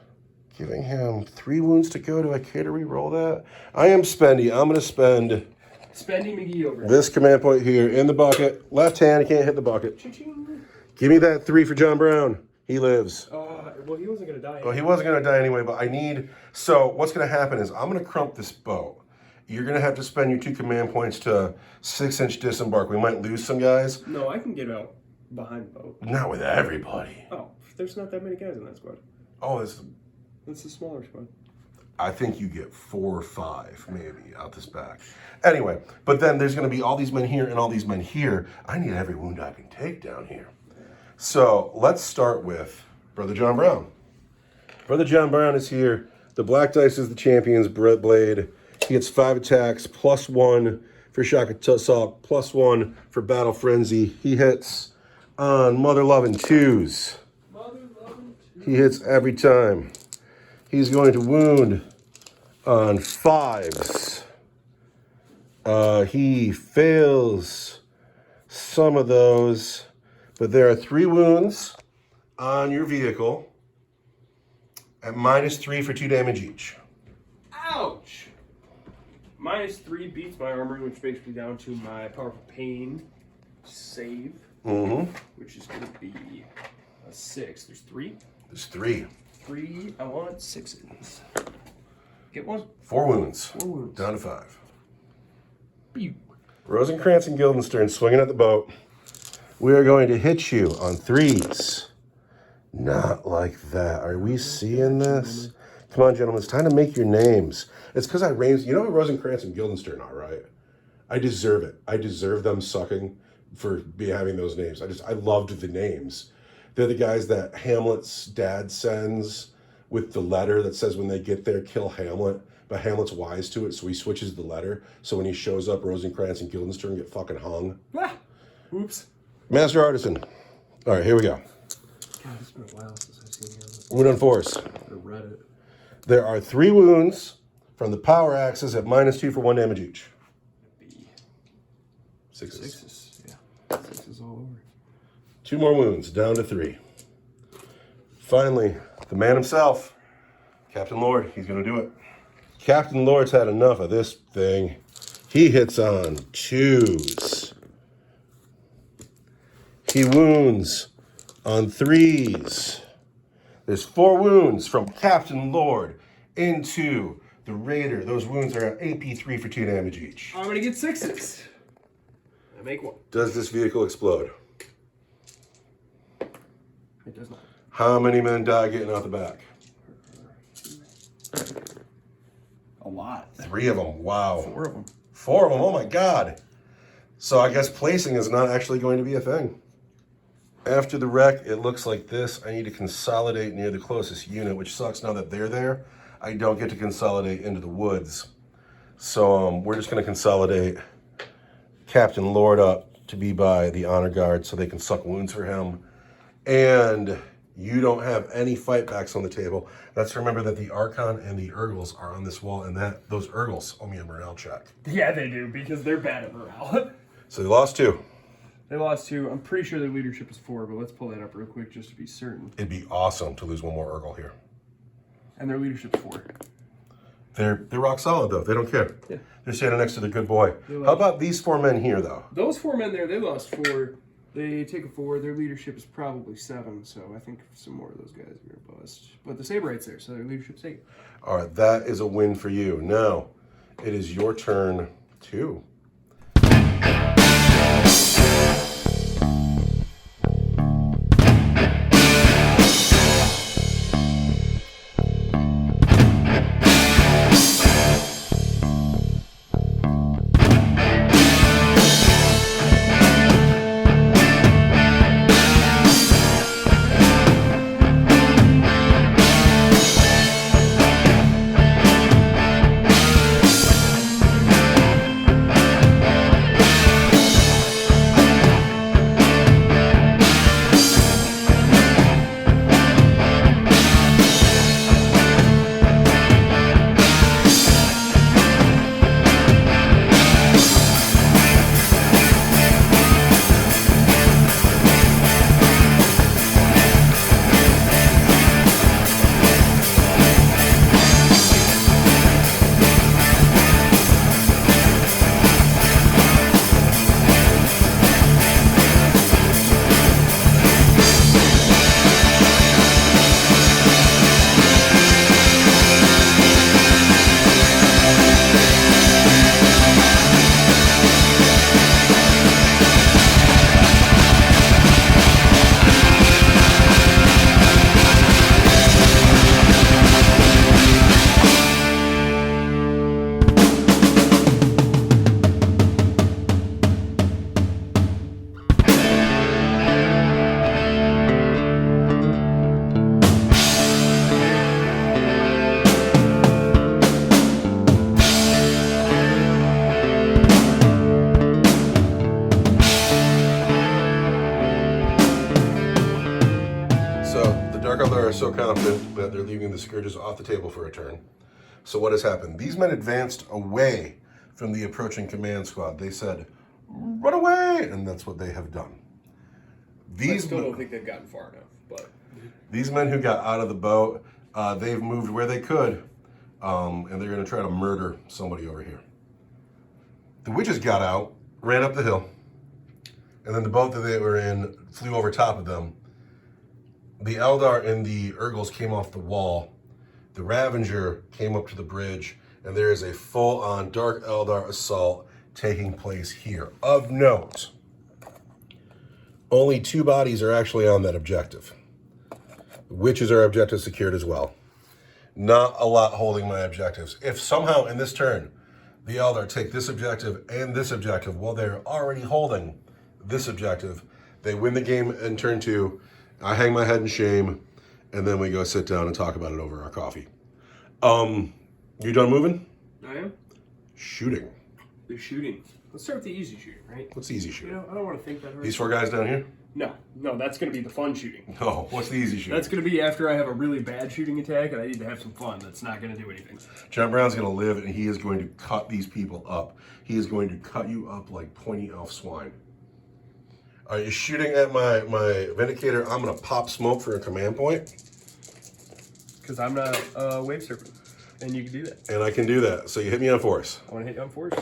Giving him 3 wounds to go. Do I care to re-roll that? I am spendy. I'm going to spend... Spendy McGee over this command point here in the bucket. Left hand, I can't hit the bucket. Cha-ching. Give me that 3 for John Brown. He lives. Well, he wasn't going to die. Well, he wasn't going to die anyway, but I need... So what's going to happen is I'm going to crump this boat. You're going to have to spend your 2 command points to 6-inch disembark. We might lose some guys. No, I can get out behind the boat. Not with everybody. Oh, there's not that many guys in that squad. Oh, That's the smaller squad. I think you get 4 or 5, maybe, out this back. Anyway, but then there's going to be all these men here and all these men here. I need every wound I can take down here. So let's start with Brother John Brown. Brother John Brown is here. The black dice is the champion's blade. He gets 5 attacks, +1 for shock assault, +1 for battle frenzy. He hits on mother loving 2s. He hits every time. He's going to wound on 5s. He fails some of those, but there are 3 wounds on your vehicle at -3 for 2 damage each. Ouch! -3 beats my armor, which makes me down to my powerful pain save, which is going to be a 6. There's 3? There's 3. 3, I want 6s. Get 1. 4 wounds. 4 wounds. Down to 5. Pew. Rosencrantz and Guildenstern swinging at the boat. We are going to hit you on 3s. Not like that. Are we seeing this? Come on, gentlemen. It's time to make your names. It's because I raised... You know who Rosencrantz and Guildenstern are, right? I deserve it. I deserve them sucking for having those names. I loved the names. They're the guys that Hamlet's dad sends with the letter that says when they get there, kill Hamlet. but Hamlet's wise to it, so he switches the letter. So when he shows up, Rosencrantz and Guildenstern get fucking hung. Ah! Oops. Master Artisan. All right, here we go. God, it's been a while since I've seen Hamlet. Wound on force. I read it. There are 3 wounds from the power axes at -2 for 1 damage each. Sixes. Sixes. Yeah. Sixes all over. 2 more wounds, down to 3. Finally, the man himself, Captain Lord. He's going to do it. Captain Lord's had enough of this thing. He hits on 2s. He wounds on 3s. There's 4 wounds from Captain Lord into the Raider. Those wounds are at AP3 for 2 damage each. I'm going to get 6s. I make 1. Does this vehicle explode? It does not. How many men die getting out the back? A lot. 3 of them. Wow. 4 of them. 4 of them. Oh my God. So I guess placing is not actually going to be a thing. After the wreck, it looks like this. I need to consolidate near the closest unit, which sucks now that they're there. I don't get to consolidate into the woods. So we're just going to consolidate Captain Lord up to be by the honor guard so they can suck wounds for him. And you don't have any fight backs on the table. Let's remember that the Archon and the Urgles are on this wall, and that those Urgles owe me a morale check. Yeah, they do, because they're bad at morale. So they lost 2. They lost 2. I'm pretty sure their leadership is 4, but let's pull that up real quick just to be certain. It'd be awesome to lose 1 more Urgle here. And their leadership's 4. They're rock solid, though. They don't care. Yeah. They're standing next to the good boy. How about these 4 men here, though? Those 4 men there, they lost 4. They take a 4. Their leadership is probably 7, so I think some more of those guys are going to bust. But the Saberite's there, so their leadership's 8. All right, that is a win for you. Now, it is your turn, too. Dark Eldar are so confident that they're leaving the Scourges off the table for a turn. So what has happened? These men advanced away from the approaching command squad. They said, run away! And that's what they have done. I still don't think they've gotten far enough, but... These men who got out of the boat, they've moved where they could, and they're going to try to murder somebody over here. The witches got out, ran up the hill, and then the boat that they were in flew over top of them. The Eldar and the Urgles came off the wall. The Ravager came up to the bridge, and there is a full-on Dark Eldar assault taking place here. Of note, only 2 bodies are actually on that objective. The witches are objective secured as well. Not a lot holding my objectives. If somehow in this turn, the Eldar take this objective and this objective while they're already holding this objective, they win the game in turn 2. I hang my head in shame, and then we go sit down and talk about it over our coffee. You done moving? I am. Shooting. The shooting. Let's start with the easy shooting, right? What's the easy shooting? You know, I don't want to think that hard. These 4 guys down here? No, that's going to be the fun shooting. No, what's the easy shooting? That's going to be after I have a really bad shooting attack and I need to have some fun. That's not going to do anything. John Brown's going to live, and he is going to cut these people up. He is going to cut you up like pointy elf swine. Are you shooting at my Vindicator? I'm going to pop smoke for a command point. Because I'm not a wave serpent, and you can do that. And I can do that. So you hit me on force. I want to hit you on force.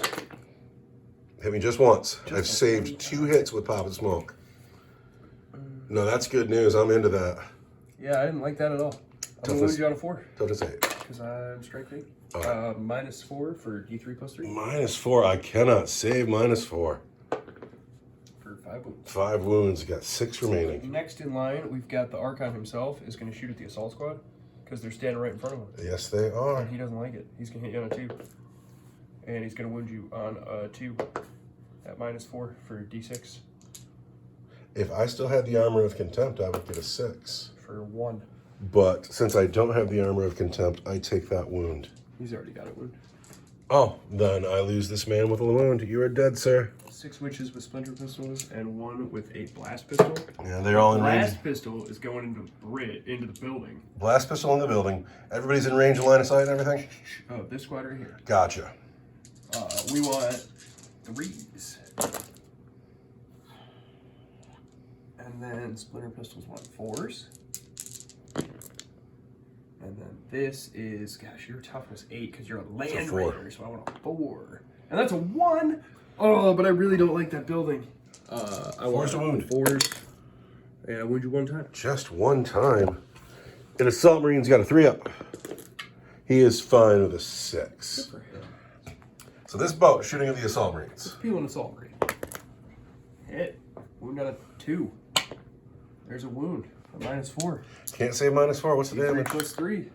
Hit me just once. I've saved 2 hits with popping smoke. No, that's good news. I'm into that. Yeah, I didn't like that at all. I'm going to lose you on a 4. Toughness 8. Because I'm strength 8. Right. -4 for D3 plus 3. -4. I cannot save -4. For 5 wounds. 5 wounds. Got 6 remaining. Next in line, we've got the Archon himself is going to shoot at the assault squad. Because they're standing right in front of him. Yes, they are. And he doesn't like it. He's going to hit you on a 2. And he's going to wound you on a 2 at -4 for D6. If I still had the Armor of Contempt, I would get a 6. For 1. But since I don't have the Armor of Contempt, I take that wound. He's already got a wound. Oh, then I lose this man with a wound. You are dead, sir. 6 witches with splinter pistols and 1 with a blast pistol. Yeah, they're all in range. Blast pistol is going into the building. Blast pistol in the building. Everybody's in range of line of sight and everything? Oh, this squad right here. Gotcha. We want 3s. And then splinter pistols want 4s. And then this is, gosh, your toughness 8 because you're a land raider, so I want a 4. And that's a 1. Oh, but I really don't like that building. I want a wound. 4s. And I wound you 1 time. Just 1 time. An Assault Marine's got a 3-up. He is fine with a 6. Good for him. So this boat shooting at the Assault Marines. Let's peel an assault marine. Hit. Wound on a 2. There's a wound. A -4. Can't say -4. What's the damage? Plus 3.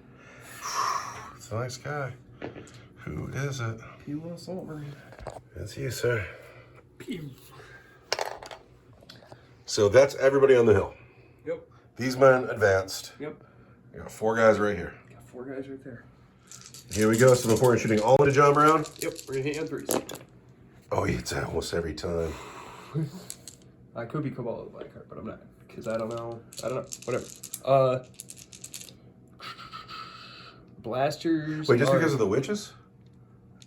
It's a nice guy. Who is it? Peel an assault marine. It's you, sir. Pew. So that's everybody on the hill. Yep. These men advanced. Yep. You got 4 guys right here. Got 4 guys right there. Here we go. Some important shooting all into John Brown. Yep. We're gonna hit you on 3s. Oh, he hits almost every time. I could be Cabal of the Black Card, but I'm not. Because I don't know. Whatever. Blasters. Wait, just because of the witches?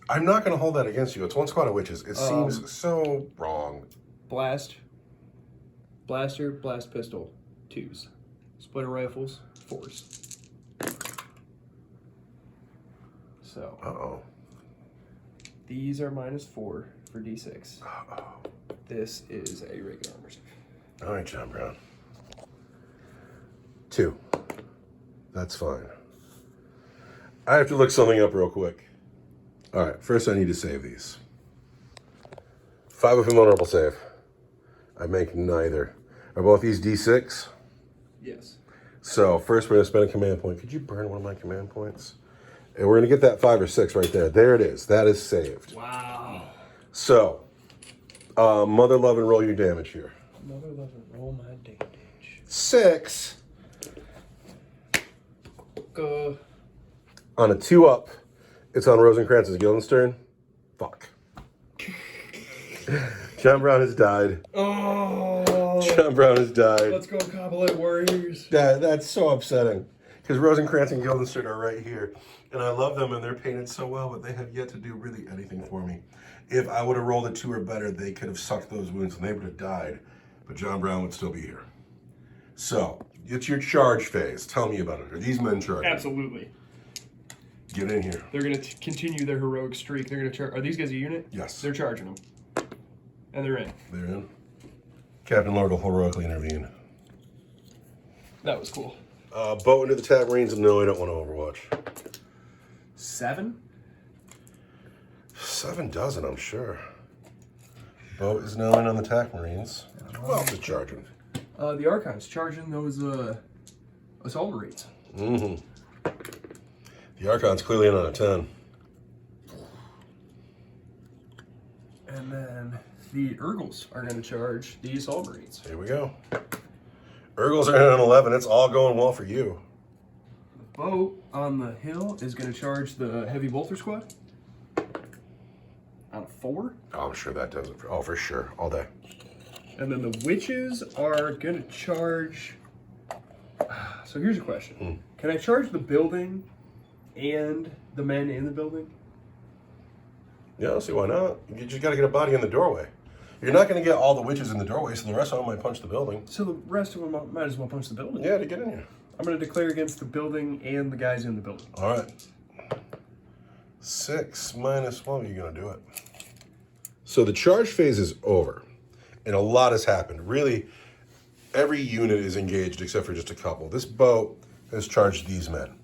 I'm not going to hold that against you. It's 1 squad of witches. It seems so wrong. Blaster, blast pistol, 2s. Splitter rifles, 4s. So. Uh-oh. These are -4 for D6. Uh-oh. This is a regular armor save. All right, John Brown. 2. That's fine. I have to look something up real quick. All right, first I need to save these. 5 of invulnerable save. I make neither. Are both these D6? Yes. So first we're going to spend a command point. Could you burn one of my command points? And we're going to get that 5 or 6 right there. There it is. That is saved. Wow. So, Mother Love and roll your damage here. Mother Love and roll my damage. 6. Go. On a 2-up, it's on Rosencrantz's Guildenstern. Fuck. John Brown has died. Oh. John Brown has died. Let's go, Cobblette Warriors. That's so upsetting. Because Rosencrantz and Guildenstern are right here. And I love them and they're painted so well, but they have yet to do really anything for me. If I would have rolled a 2 or better, they could have sucked those wounds and they would have died. But John Brown would still be here. So, it's your charge phase. Tell me about it. Are these men charging? Absolutely. Get in here. They're going to continue their heroic streak. They're going to charge. Are these guys a unit? Yes. They're charging them. And they're in. They're in. Captain Lord will heroically intervene. That was cool. Boat into the Tat Marines. No, I don't want to Overwatch. 7? 7 dozen, I'm sure. Boat is now in on the Tac Marines. Who else is charging? The Archon's charging those assault marines. Mm-hmm. The Archon's clearly in on a 10. And then the Urgles are going to charge the assault marines. Here we go. Urgles are in on 11. It's all going well for you. boat on the hill is going to charge the heavy bolter squad on a 4. Oh, I'm sure that does it. For sure. All day. And then the witches are going to charge... So here's a question. Can I charge the building and the men in the building? Yeah, I'll see why not. You just got to get a body in the doorway. You're not going to get all the witches in the doorway, so the rest of them might punch the building. So the rest of them might as well punch the building. Yeah, to get in here. I'm going to declare against the building and the guys in the building. All right. 6 minus 1, you're going to do it. So the charge phase is over, and a lot has happened. Really, every unit is engaged except for just a couple. This boat has charged these men.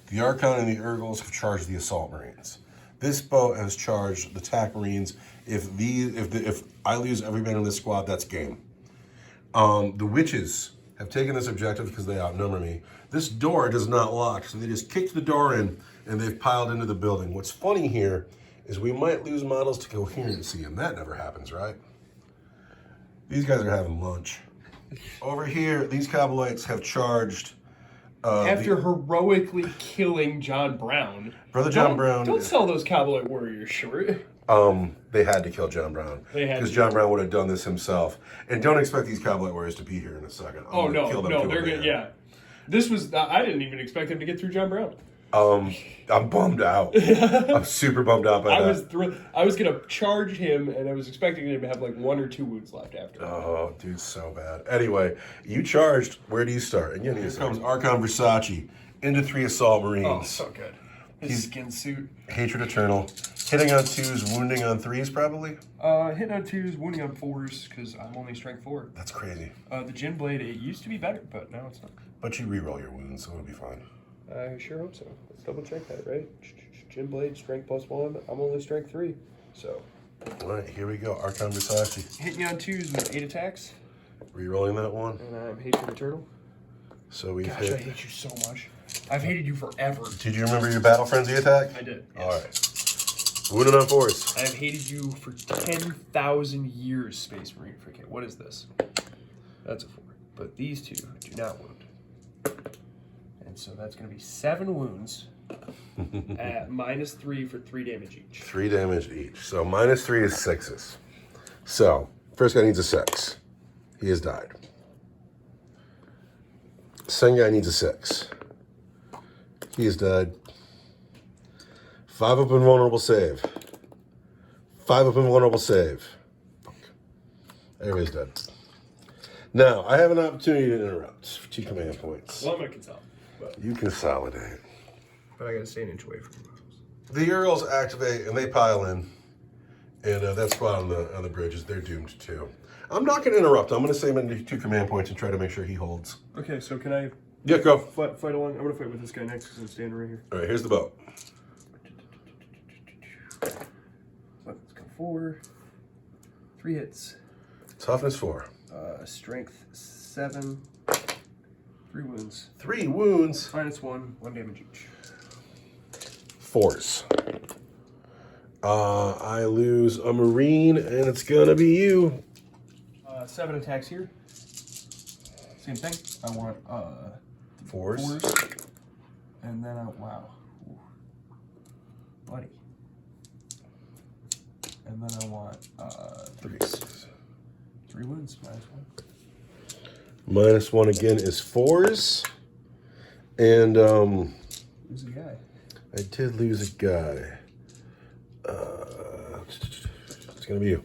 The Archon and the Urgles have charged the Assault Marines. This boat has charged the TAC Marines. If I lose every man in this squad, that's game. The Witches have taken this objective because they outnumber me. This door does not lock, so they just kicked the door in and they've piled into the building. What's funny here is we might lose models to coherency, and that never happens, right? These guys are having lunch. Over here, these Cabalites have charged... After heroically killing John Brown. Brother John Brown... Don't sell those Cavalite warriors short. They had to kill John Brown. Because John Brown would have done this himself. And don't expect these Cavalite warriors to be here in a second. No, they're good. Yeah. This was... I didn't even expect him to get through John Brown. I'm bummed out. I'm super bummed out by that. I was gonna charge him, and I was expecting him to have like 1 or 2 wounds left after. Oh, dude, so bad. Anyway, you charged. Where do you start? And here comes Archon Versace into 3 Assault Marines. Oh, so good. His skin suit. Hatred Eternal. Hitting on 2s, wounding on 3s, probably? Hitting on 2s, wounding on 4s, because I'm only strength 4. That's crazy. The Gin Blade, it used to be better, but now it's not. But you reroll your wounds, so it'll be fine. I sure hope so. Let's double check that, right? Gin Blade, strength +1. I'm only strength 3, so. All right, here we go. Archon Versace. Hitting you on 2s with 8 attacks. Rerolling that one. And I'm Hatred Eternal. So we've Gosh, hit... I hate you so much. I've hated you forever. Did you remember your Battle Frenzy attack? I did. Yes. All right. Wounded on 4s. I've hated you for 10,000 years, Space Marine. Forget. What is this? That's a 4. But these 2 do not wound. And so that's going to be 7 wounds at -3 for 3 damage each. 3 damage each. So -3 is 6s. So, first guy needs a 6. He has died. Second guy needs a 6. He has died. 5 up invulnerable save. 5 up invulnerable save. Everybody's dead. Now, I have an opportunity to interrupt for 2 command points. Well, I'm going to consolidate. You consolidate. But I got to stay an inch away from them. The Earls activate and they pile in. And that squad on the bridges, they're doomed too. I'm not going to interrupt. I'm going to save him into 2 command points and try to make sure he holds. Okay, so can I... Yeah, go. Fight along? I'm going to fight with this guy next because I'm standing right here. All right, here's the boat. Let's go 4. 3 hits. Toughness 4. Strength 7. 3 wounds. 3 wounds. -1. 1 damage each. 4s. I lose a Marine, and it's going to be you. 7 attacks here. Same thing. I want 4s. And then wow. Ooh. Buddy. And then I want 3s. 3 wounds, -1. -1 again is 4s. And Who's the guy? I did lose a guy. It's gonna be you.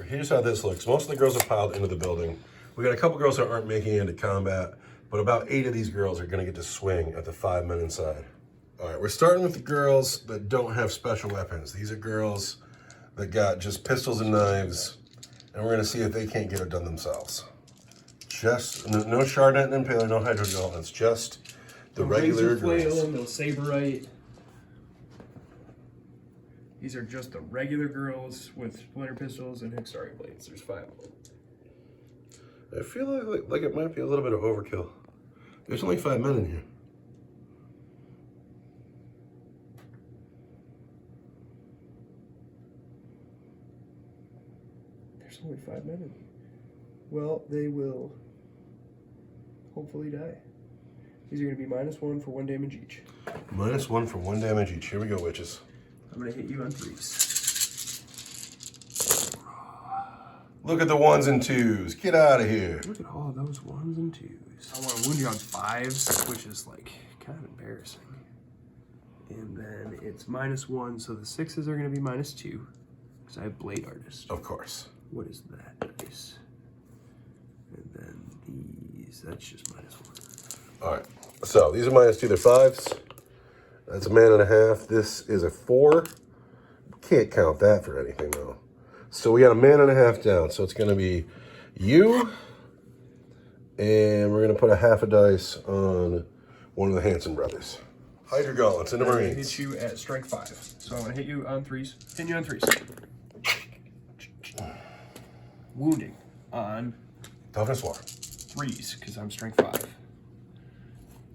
Here's how this looks. Most of the girls are piled into the building. We got a couple girls that aren't making it into combat, but about 8 of these girls are gonna get to swing at the 5 men inside. All right, we're starting with the girls that don't have special weapons. These are girls that got just pistols and knives, and we're gonna see if they can't get it done themselves. Just no Chardonnay and Impaler, no Hydrogel. It's just the regular girls. Flail, no Saberite. These are just the regular girls with splinter pistols and Hexari blades. There's 5 of them. I feel like it might be a little bit of overkill. There's only 5 men in here. There's only 5 men in here. Well, they will hopefully die. These are going to be -1 for 1 damage each. -1 for 1 damage each. Here we go, witches. I'm going to hit you on 3s. Look at the 1s and 2s. Get out of here. Look at all those 1s and 2s. I want to wound you on 5s, which is like kind of embarrassing. And then it's -1, so the 6s are going to be -2 because I have Blade Artist. Of course. What is that dice? And then these, that's just -1. All right. So these are -2. They're 5s. That's a man and a half. This is a 4. Can't count that for anything though. So we got a man and a half down. So it's going to be you, and we're going to put a half a dice on one of the Hanson brothers. Hydra Gauntlets in the Marines. Hit you at strength 5. So I'm going to hit you on 3s. Hitting you on 3s. Wounding on Toughness 1. 3s because I'm strength 5.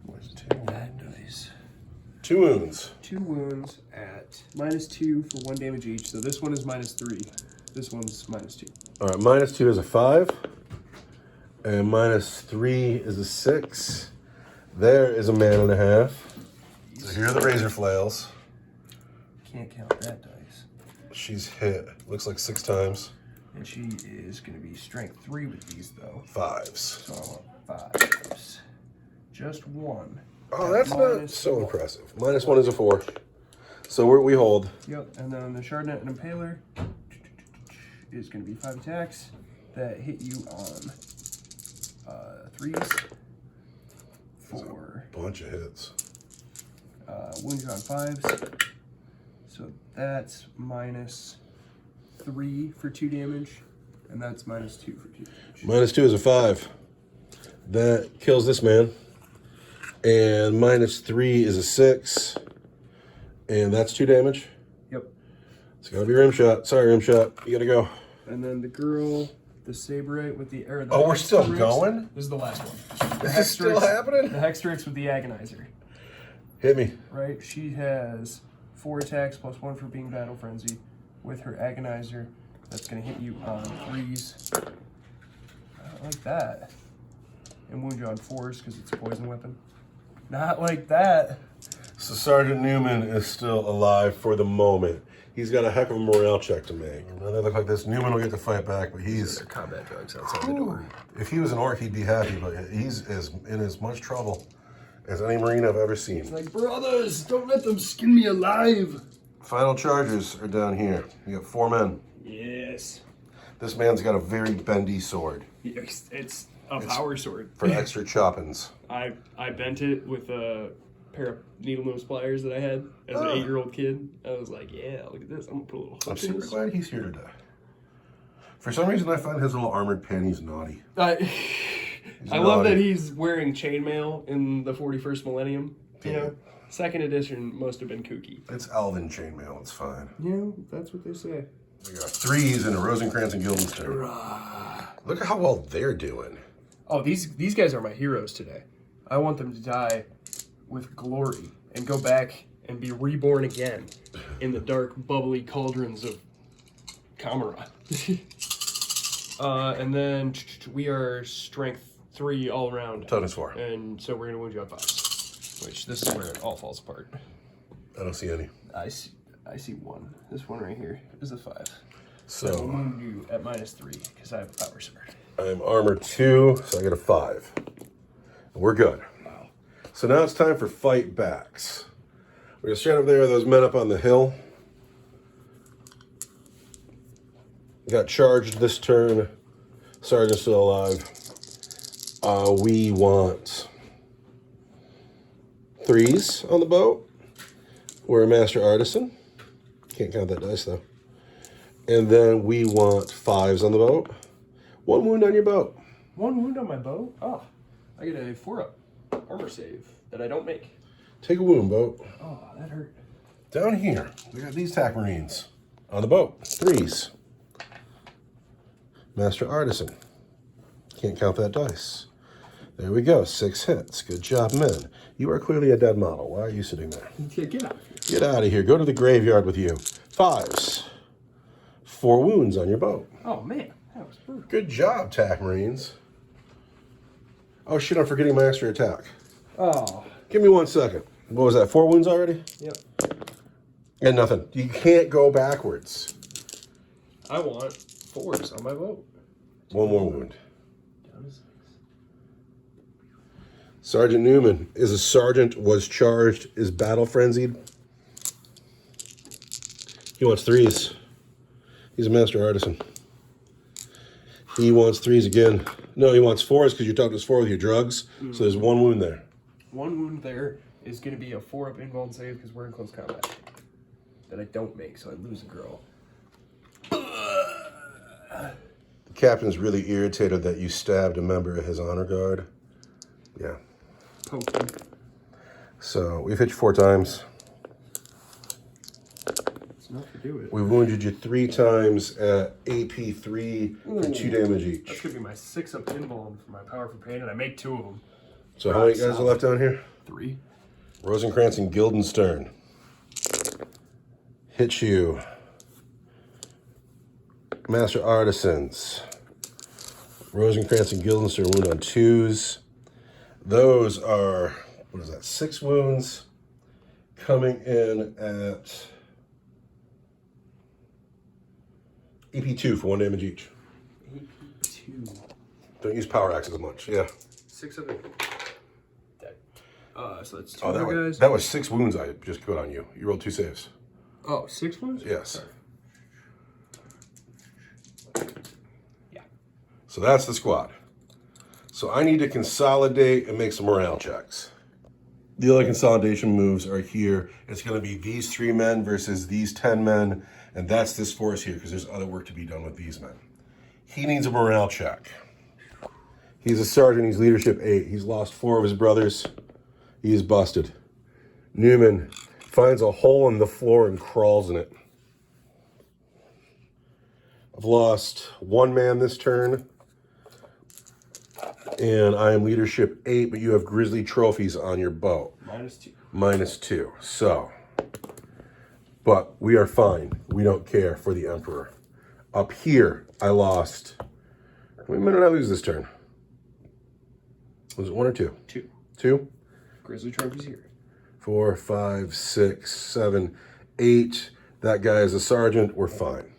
What's that dice? 2 wounds. 2 wounds at -2 for 1 damage each. So this one is -3. This one's -2. All right, -2 is a 5, and -3 is a 6. There is a man and a half. So here are the razor flails. Can't count that dice. She's hit, looks like 6 times. And she is going to be strength 3 with these, though. 5s. So I want 5s. Just 1. Oh, that's not so impressive. -1 is a 4. So we hold. Yep, and then the Shardnet and Impaler is going to be 5 attacks that hit you on 3s. 4. Bunch of hits. Wound you on 5s. So that's -3 for 2 damage, and that's -2 for 2 damage. -2 is a 5. That kills this man. And -3 is a 6. And that's 2 damage. Yep. It's gotta be rim shot. Sorry, rim shot. You gotta go. And then the girl, the Saberite with the... Oh, we're still going? This is the last one. Is this still happening? The Hextrix with the Agonizer. Hit me. Right? She has 4 attacks plus 1 for being Battle Frenzy with her Agonizer. That's going to hit you on 3s. Not like that. And wound you on 4s because it's a poison weapon. Not like that. So Sergeant Newman is still alive for the moment. He's got a heck of a morale check to make. Now they look like this. Newman will get to fight back, but he's... There are combat drugs outside the door. If he was an orc, he'd be happy, but he's in as much trouble as any Marine I've ever seen. It's like, brothers, don't let them skin me alive. Final charges are down here. You got 4 men. Yes. This man's got a very bendy sword It's a power sword. for extra choppings. I bent it with a pair of needle nose pliers that I had as an 8-year-old kid. I was like, yeah, look at this. I'm gonna put a little I'm hook in super this. glad he's here today. For some reason, I find his little armored panties naughty. I love naughty. that he's wearing chainmail in the 41st millennium. You Yeah. know, 2nd edition must have been kooky. It's elven chainmail. It's fine. Yeah, that's what they say. We got 3s in a Rosencrantz and Guildenstern. Look at how well they're doing. Oh, these guys are my heroes today. I want them to die with glory and go back and be reborn again in the dark, bubbly cauldrons of Kamara. And then we are strength 3 all around. Toughness 4. And so we're going to wound you on 5s, which this is where it all falls apart. I don't see any. I see 1. This one right here is a 5. So So I'll wound you at -3 because I have a power sword. I'm armor 2, so I get a 5. We're good. Wow. So now it's time for fight backs. We're gonna stand up there with those men up on the hill. Got charged this turn. Sergeant's still alive. We want 3s on the boat. We're a master artisan. Can't count that dice though. And then we want 5s on the boat. 1 wound on your boat. 1 wound on my bow? Oh, I get a 4-up armor save that I don't make. Take a wound, boat. Oh, that hurt. Down here, we got these TAC Marines on the boat. 3s. Master Artisan. Can't count that dice. There we go. 6 hits. Good job, men. You are clearly a dead model. Why are you sitting there? Yeah, get out of here. Get out of here. Go to the graveyard with you. 5s. 4 wounds on your boat. Oh, man. That was brutal. Good job, TAC Marines. Oh, shit, I'm forgetting my extra attack. Oh. Give me 1 second. What was that? 4 wounds already? Yep. And nothing. You can't go backwards. I want 4s on my vote. 1 more wound. Down to 6. Sergeant Newman is a sergeant, was charged, is battle frenzied. He wants 3s. He's a master artisan. He wants 3s again. No, he wants 4s because you talked us 4 with your drugs. So there's 1 wound there. 1 wound there is going to be a 4-up invuln save because we're in close combat. That I don't make, so I lose a girl. The captain's really irritated that you stabbed a member of his honor guard. Yeah. Poking. So we've hit you 4 times. It's enough to do it. We've wounded you 3 times at AP 3 for 2 damage each. That's going to be my 6-up invuln for my powerful pain, and I make 2 of them. So how many guys are left down here? 3. Rosencrantz and Guildenstern. Hit you. Master Artisans. Rosencrantz and Guildenstern wound on 2s. Those are, what is that, 6 wounds. Coming in at AP 2 for 1 damage each. AP 2. Don't use power axes as much, yeah. 6 of it. Dead. So that's 2 Oh, guys. that was 6 wounds I just put on you. You rolled 2 saves. Oh, 6 wounds? Yes. Sorry. Yeah. So that's the squad. So I need to consolidate and make some morale checks. The other consolidation moves are here. It's going to be these 3 men versus these 10 men, and that's this force here because there's other work to be done with these men. He needs a morale check. He's a sergeant. He's leadership 8. He's lost 4 of his brothers. He is busted. Newman finds a hole in the floor and crawls in it. I've lost 1 man this turn. And I am leadership 8, but you have grizzly trophies on your boat. -2. -2. So, but we are fine. We don't care for the Emperor. Up here, I lost. How many men did I lose this turn? Was it 1 or 2? 2. 2? Grizzly trophies here. 4, 5, 6, 7, 8. That guy is a sergeant. We're fine.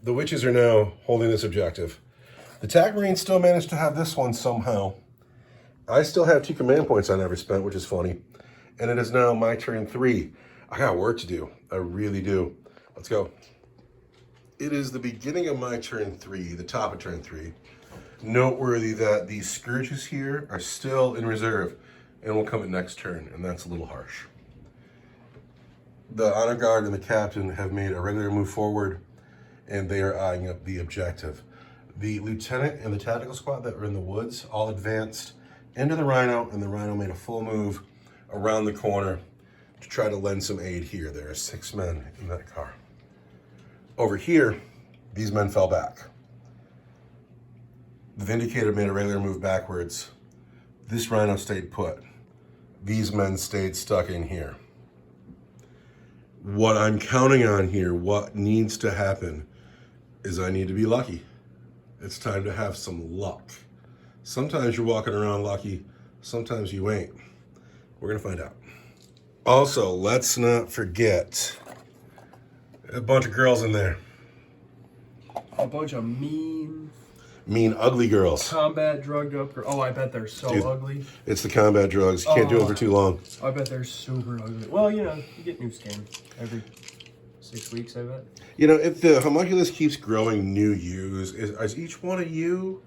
The witches are now holding this objective. The TAC Marines still managed to have this one somehow. I still have 2 command points I never spent, which is funny. And it is now my turn 3. I got work to do. I really do. Let's go. It is the beginning of my turn 3, the top of turn 3. Noteworthy that these scourges here are still in reserve and will come at next turn, and that's a little harsh. The honor guard and the captain have made a regular move forward, and they are eyeing up the objective. The lieutenant and the tactical squad that were in the woods all advanced into the Rhino, and the Rhino made a full move around the corner to try to lend some aid here. There are 6 men in that car. Over here, these men fell back. The Vindicator made a regular move backwards. This Rhino stayed put. These men stayed stuck in here. What I'm counting on here, what needs to happen, is I need to be lucky. It's time to have some luck. Sometimes you're walking around lucky, sometimes you ain't. We're gonna find out. Also, let's not forget a bunch of girls in there. A bunch of mean, ugly girls. combat drugged up girls. Oh, I bet they're so Dude, ugly. It's the combat drugs. You can't do them for too long. I bet they're super ugly. Well, you know, you get new skin every 6 weeks, I bet. You know, if the homunculus keeps growing new yous, is each one of you,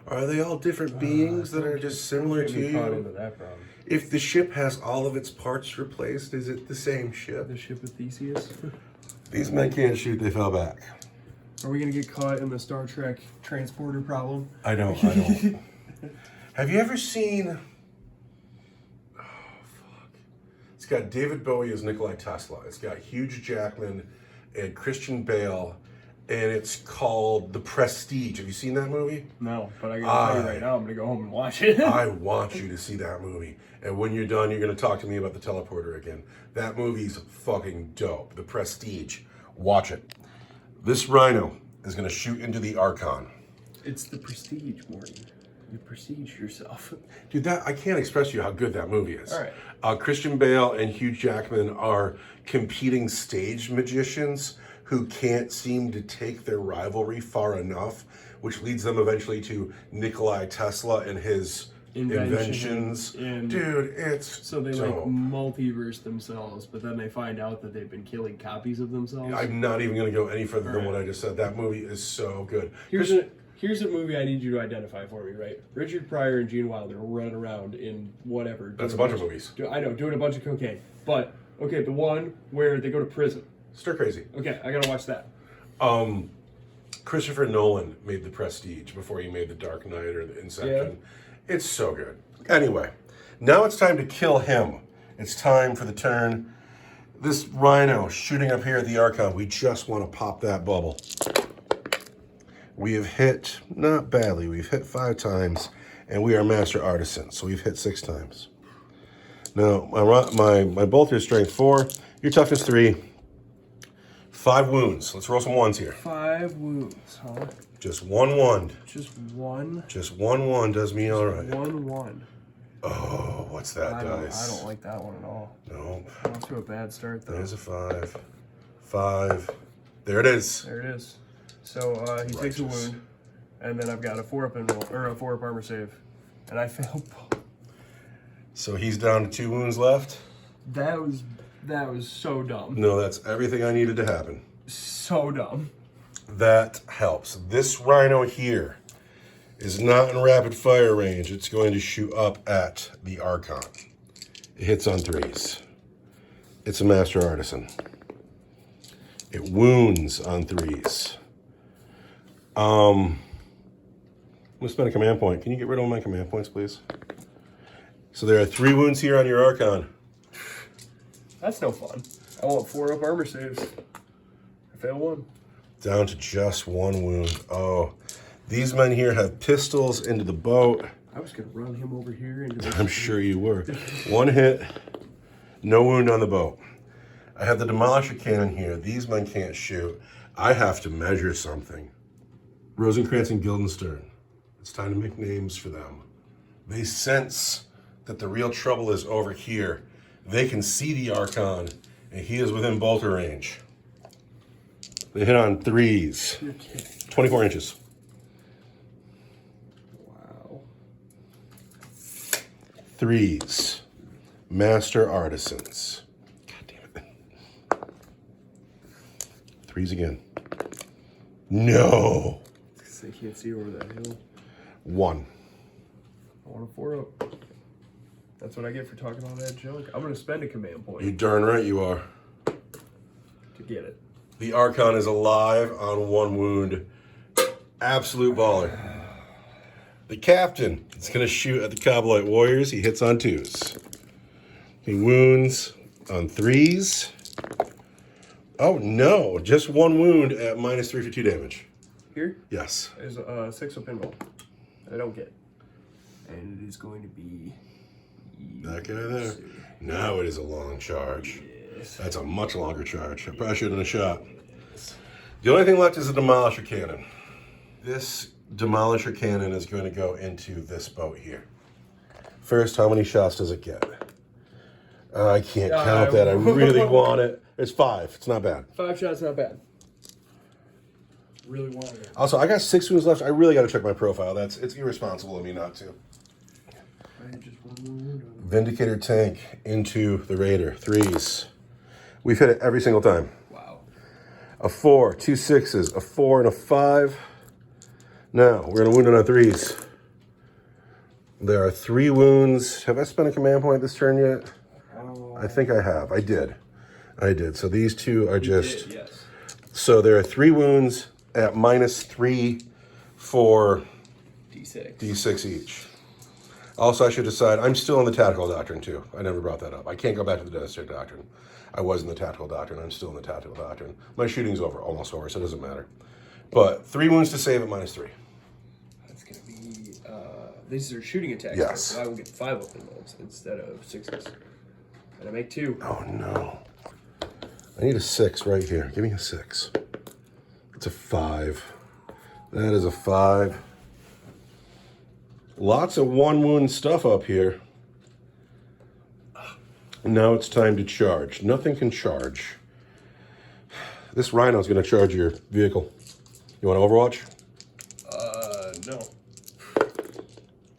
are they all different beings that are just similar to Caught you? into that problem. If the ship has all of its parts replaced, is it the same ship? The ship of Theseus. These men can't shoot, they fell back. Are we gonna get caught in the Star Trek transporter problem? I don't. Have you ever seen... Oh, fuck. It's got David Bowie as Nikolai Tesla. It's got Hugh Jackman and Christian Bale, and it's called The Prestige. Have you seen that movie? No, but I gotta tell you right now, I'm gonna go home and watch it. I want you to see that movie. And when you're done, you're going to talk to me about the teleporter again. That movie's fucking dope. The Prestige. Watch it. This Rhino is going to shoot into the Archon. It's the Prestige, Morty. You prestige yourself. Dude, that I can't express to you how good that movie is. All right. Christian Bale and Hugh Jackman are competing stage magicians who can't seem to take their rivalry far enough, which leads them eventually to Nikolai Tesla and his inventions. Dude, it's So they dope. like multiverse themselves, but then they find out that they've been killing copies of themselves. I'm not even going to go any further than what I just said. That movie is so good. Here's a movie I need you to identify for me, right? Richard Pryor and Gene Wilder running around in whatever. That's a bunch of movies. I know, doing a bunch of cocaine. But, okay, the one where they go to prison. Stir crazy. Okay, I gotta watch that. Christopher Nolan made The Prestige before he made The Dark Knight or The Inception. Yeah. It's so good. Anyway, now it's time to kill him. It's time for the turn. This rhino shooting up here at the Archon, we just want to pop that bubble. We have hit, not badly, we've hit 5 times, and we are master artisans, so we've hit 6 times. Now, my bolter is strength 4, your toughness 3, 5 wounds. Let's roll some ones here. 5 wounds, huh? Just 1 wound. Just 1? Just 1 wound does me all right. 1. Oh, what's that dice? I don't like that one at all. No. Off to a bad start, though. There's a 5. 5. There it is. There it is. So he takes a wound, and then I've got a 4-up or a 4-up armor save, and I failed both. So he's down to 2 wounds left. That was so dumb. No, that's everything I needed to happen. So dumb. That helps. This rhino here is not in rapid fire range. It's going to shoot up at the Archon. It hits on 3s. It's a master artisan. It wounds on 3s. I'm gonna spend a command point. Can you get rid of all my command points, please? So there are 3 wounds here on your Archon. That's no fun. I want 4-up armor saves. I fail 1. Down to just 1 wound. Oh, these men here have pistols into the boat. I was gonna run him over here into the I'm sure you were. 1 hit, no wound on the boat. I have the Demolisher Cannon here. These men can't shoot. I have to measure something. Rosencrantz and Guildenstern. It's time to make names for them. They sense that the real trouble is over here. They can see the Archon, and he is within bolter range. They hit on 3s. You're kidding. 24 inches. Wow. 3s. Master artisans. God damn it. 3s again. No. They can't see over that hill. 1. I want a 4-up. That's what I get for talking all that junk. I'm gonna spend a command point You darn right you are. to get it. The Archon is alive on 1 wound. Absolute baller. The captain is going to shoot at the Coblite Warriors. He hits on 2s. He wounds on 3s. Oh no, just 1 wound at -3 for 2 damage. Here Yes. is a 6-up pinball. I don't get. And it is going to be That guy there. Now it is a long charge. Yes. That's a much longer charge. I probably shouldn't have shot. The only thing left is a Demolisher Cannon. This Demolisher Cannon is going to go into this boat here. First, how many shots does it get? I can't count that. I really want it. It's 5. It's not bad. 5 shots, not bad. Really wanted it. Also, I got 6 wounds left. I really got to check my profile. It's irresponsible of me not to. I had just 1 more wound on it. Vindicator tank into the Raider. 3s. We've hit it every single time. Wow. A 4, 2 6s, a 4, and a 5. Now, we're going to wound it on 3s. There are 3 wounds. Have I spent a command point this turn yet? I think I have. I did. So these 2 are just... Yes. So there are 3 wounds at -3 for D6. D6 each. Also, I should decide, I'm still in the Tactical Doctrine too. I never brought that up. I can't go back to the Devastator Doctrine. I was in the Tactical Doctrine. I'm still in the Tactical Doctrine. My shooting's over, almost over, so it doesn't matter. But 3 wounds to save at -3. That's going to be... these are shooting attacks. Yes. So I will get 5 open rolls instead of 6s. And I make 2. Oh no. I need a 6 right here. Give me a 6. It's a 5. That is a 5. Lots of one wound stuff up here. Now it's time to charge. Nothing can charge. This rhino's going to charge your vehicle. You want Overwatch? No.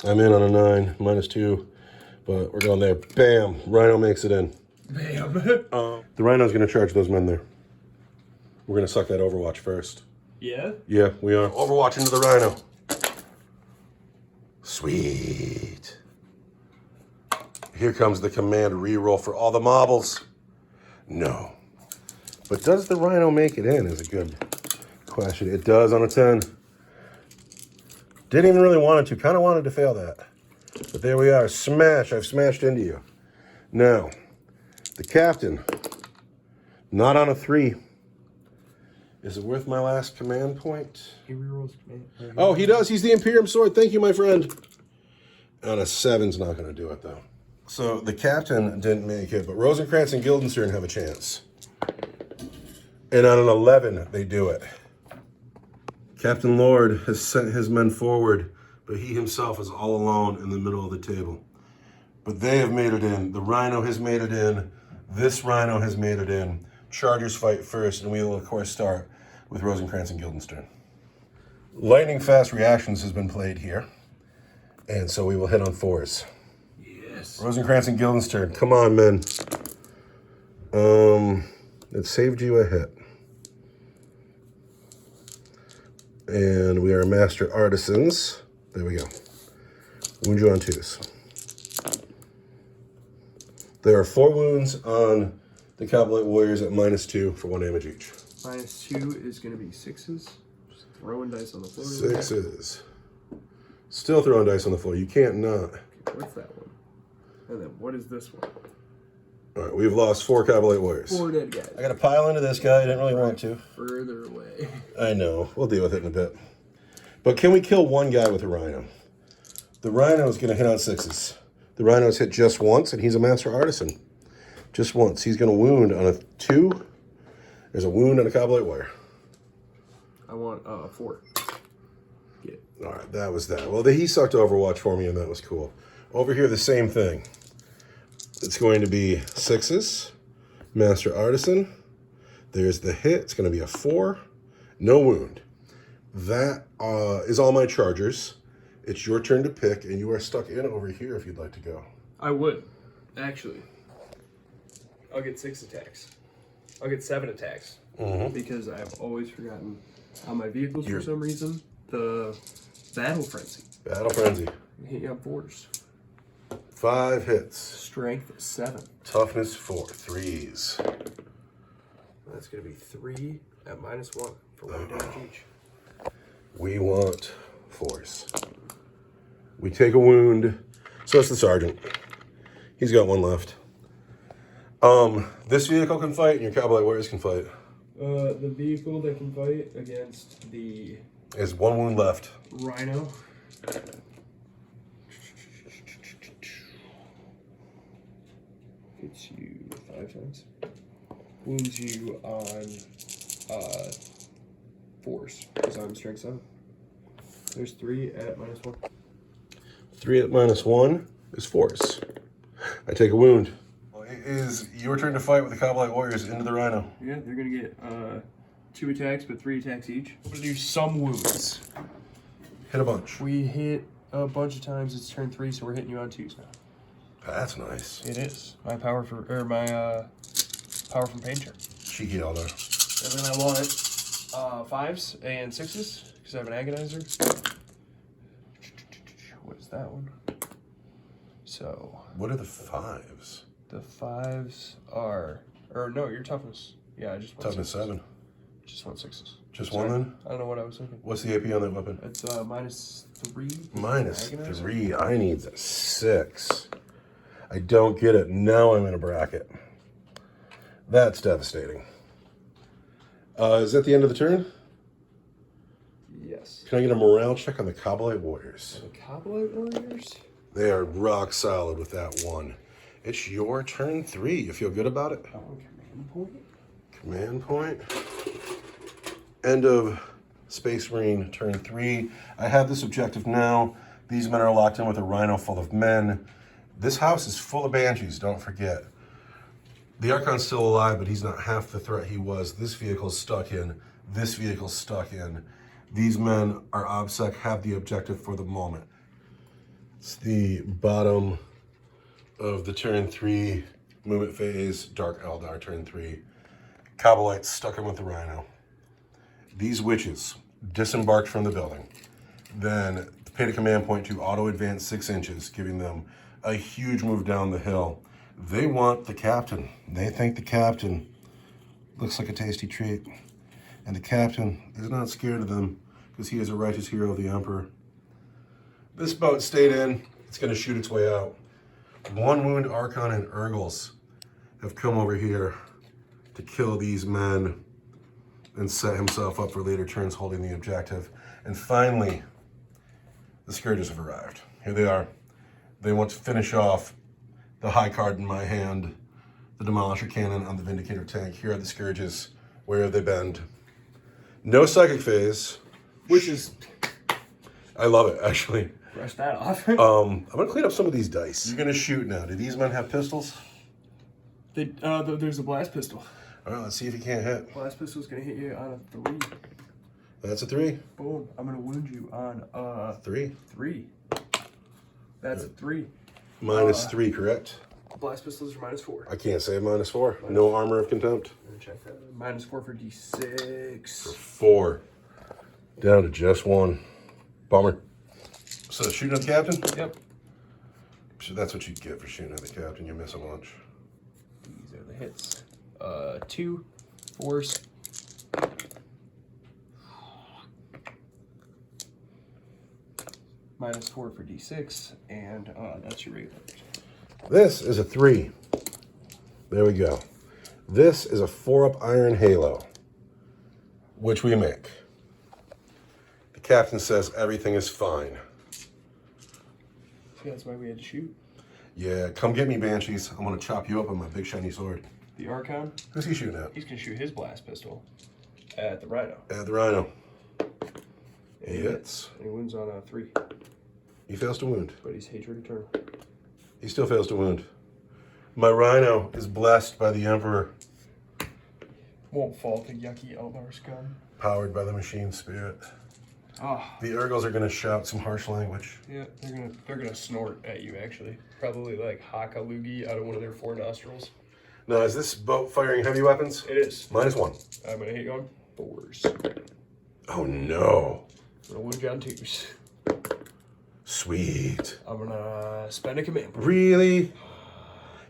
I'm in on a 9, -2, but we're going there. Bam! Rhino makes it in. Bam. The rhino's going to charge those men there. We're going to suck that Overwatch first. Yeah? Yeah, we are. Overwatch into the rhino. Sweet. Here comes the command reroll for all the marbles. No. But does the rhino make it in is a good question. It does on a 10. Didn't even really want it to. Kind of wanted to fail that. But there we are. Smash. I've smashed into you. Now, the captain. Not on a 3. Is it worth my last command point? He rerolls command. Oh, he does. He's the Imperium Sword. Thank you, my friend. On a 7's not going to do it, though. So the captain didn't make it, but Rosencrantz and Guildenstern have a chance. And on an 11, they do it. Captain Lord has sent his men forward, but he himself is all alone in the middle of the table. But they have made it in. The rhino has made it in. This rhino has made it in. Chargers fight first, and we will, of course, start with Rosencrantz and Guildenstern. Lightning fast reactions has been played here, and so we will hit on 4s. Yes. Rosencrantz and Guildenstern, come on, men. It saved you a hit. And we are master artisans. There we go. Wound you on 2s. There are 4 wounds on the Cavalite Warriors at -2 for 1 damage each. -2 is going to be 6s. Just throwing dice on the floor. 6s. Still throwing dice on the floor. You can't not. What's that one? And then what is this one? All right, we've lost 4 Cavalite Warriors. 4 dead guys. I got to pile into this guy. I didn't really want to. Further away. I know. We'll deal with it in a bit. But can we kill one guy with a rhino? The rhino is going to hit on 6s. The rhino's hit just once, and he's a master artisan. Just once. He's going to wound on a 2. There's a wound on a Cavalite Warrior. I want 4. Get it. All right, that was that. Well, he sucked Overwatch for me, and that was cool. Over here, the same thing. It's going to be 6s. Master Artisan. There's the hit. It's going to be a 4. No wound. That is all my chargers. It's your turn to pick, and you are stuck in over here if you'd like to go. I would, actually. I'll get 6 attacks. I'll get 7 attacks. Because I've always forgotten on my vehicles for some reason. The Battle Frenzy. Battle Frenzy. Hit you on 4s. 5 hits. Strength 7. Toughness 4. 3s. That's going to be 3 at -1 for 1 damage each. We want 4s. We take a wound. So it's the sergeant. He's got 1 left. This vehicle can fight, and your Cavalite Warriors can fight. The vehicle that can fight against the There's 1 wound left. Rhino. Hits you 5 times. Wounds you on 4s, because I'm strength 7. There's 3 at -1. 3 at -1 is 4s. I take a wound. It is your turn to fight with the Cavalite Warriors into the Rhino. Yeah, they're gonna get 2 attacks, but 3 attacks each. I'm gonna do some wounds. Hit a bunch. We hit a bunch of times. It's turn 3, so we're hitting you on 2s now. That's nice. It is my power from Painter. Cheeky Eldar. And then I want 5s and 6s because I have an agonizer. What is that one? So. What are the 5s? The 5s are, or no, your toughness. Yeah, I just want Toughness 6s. 7. Just want 6s. Just Sorry. 1 then? I don't know what I was thinking. What's the AP on that weapon? It's -3. -3. I need a 6. I don't get it. Now I'm in a bracket. That's devastating. Is that the end of the turn? Yes. Can I get a morale check on the Cavalite Warriors? The Cavalite Warriors? They are rock solid with that 1. It's your turn 3. You feel good about it? Oh, command point? Command point. End of Space Marine turn 3. I have this objective now. These men are locked in with a rhino full of men. This house is full of banshees, don't forget. The Archon's still alive, but he's not half the threat he was. This vehicle's stuck in. This vehicle's stuck in. These men are OBSEC, have the objective for the moment. It's the bottom of the turn 3 movement phase, Dark Eldar turn 3. Cobalites stuck in with the rhino. These witches disembarked from the building. Then paid a command point to auto-advance 6 inches, giving them a huge move down the hill. They want the captain. They think the captain looks like a tasty treat. And the captain is not scared of them because he is a righteous hero of the Emperor. This boat stayed in. It's going to shoot its way out. 1 wound Archon and Urgles have come over here to kill these men and set himself up for later turns holding the objective. And finally, the Scourges have arrived. Here they are. They want to finish off the high card in my hand, the Demolisher Cannon on the Vindicator tank. Here are the Scourges. Where have they been? No psychic phase. Which is... I love it, actually. Brush that off. I'm going to clean up some of these dice. You're going to shoot now. Do these men have pistols? There's a blast pistol. All right, let's see if you can't hit. Blast pistol's going to hit you on a 3. That's a 3. Boom. I'm going to wound you on 3. 3. That's a 3. -3, correct? Blast pistols are -4. I can't say -4. No armor of contempt. I'm going to check that. -4 for D6. 4. Down to just 1. Bummer. So shooting at the captain? Yep. So that's what you get for shooting at the captain. You miss a bunch. These are the hits. 2 force. -4 for D6, and that's your regular. This is a 3. There we go. This is a 4-up Iron Halo, which we make. The captain says everything is fine. See, that's why we had to shoot. Yeah, come get me, Banshees. I'm going to chop you up with my big shiny sword. The Archon? Who's he shooting at? He's going to shoot his blast pistol at the Rhino. At the Rhino. And He hits. And he wounds on a 3. He fails to wound. But he's hatred eternal. He still fails to wound. My Rhino is blessed by the Emperor, Won't fall to yucky Eldar scum. powered by the machine spirit. Ah. The Urgles are going to shout some harsh language. Yeah, they're gonna snort at you actually. Probably like haka loogie out of one of their 4 nostrils. Now, is this boat firing heavy weapons? It is. -1. I'm gonna hit you on 4s. Oh no. I'm gonna wound you on 2s. Sweet. I'm gonna spend a command point. Really?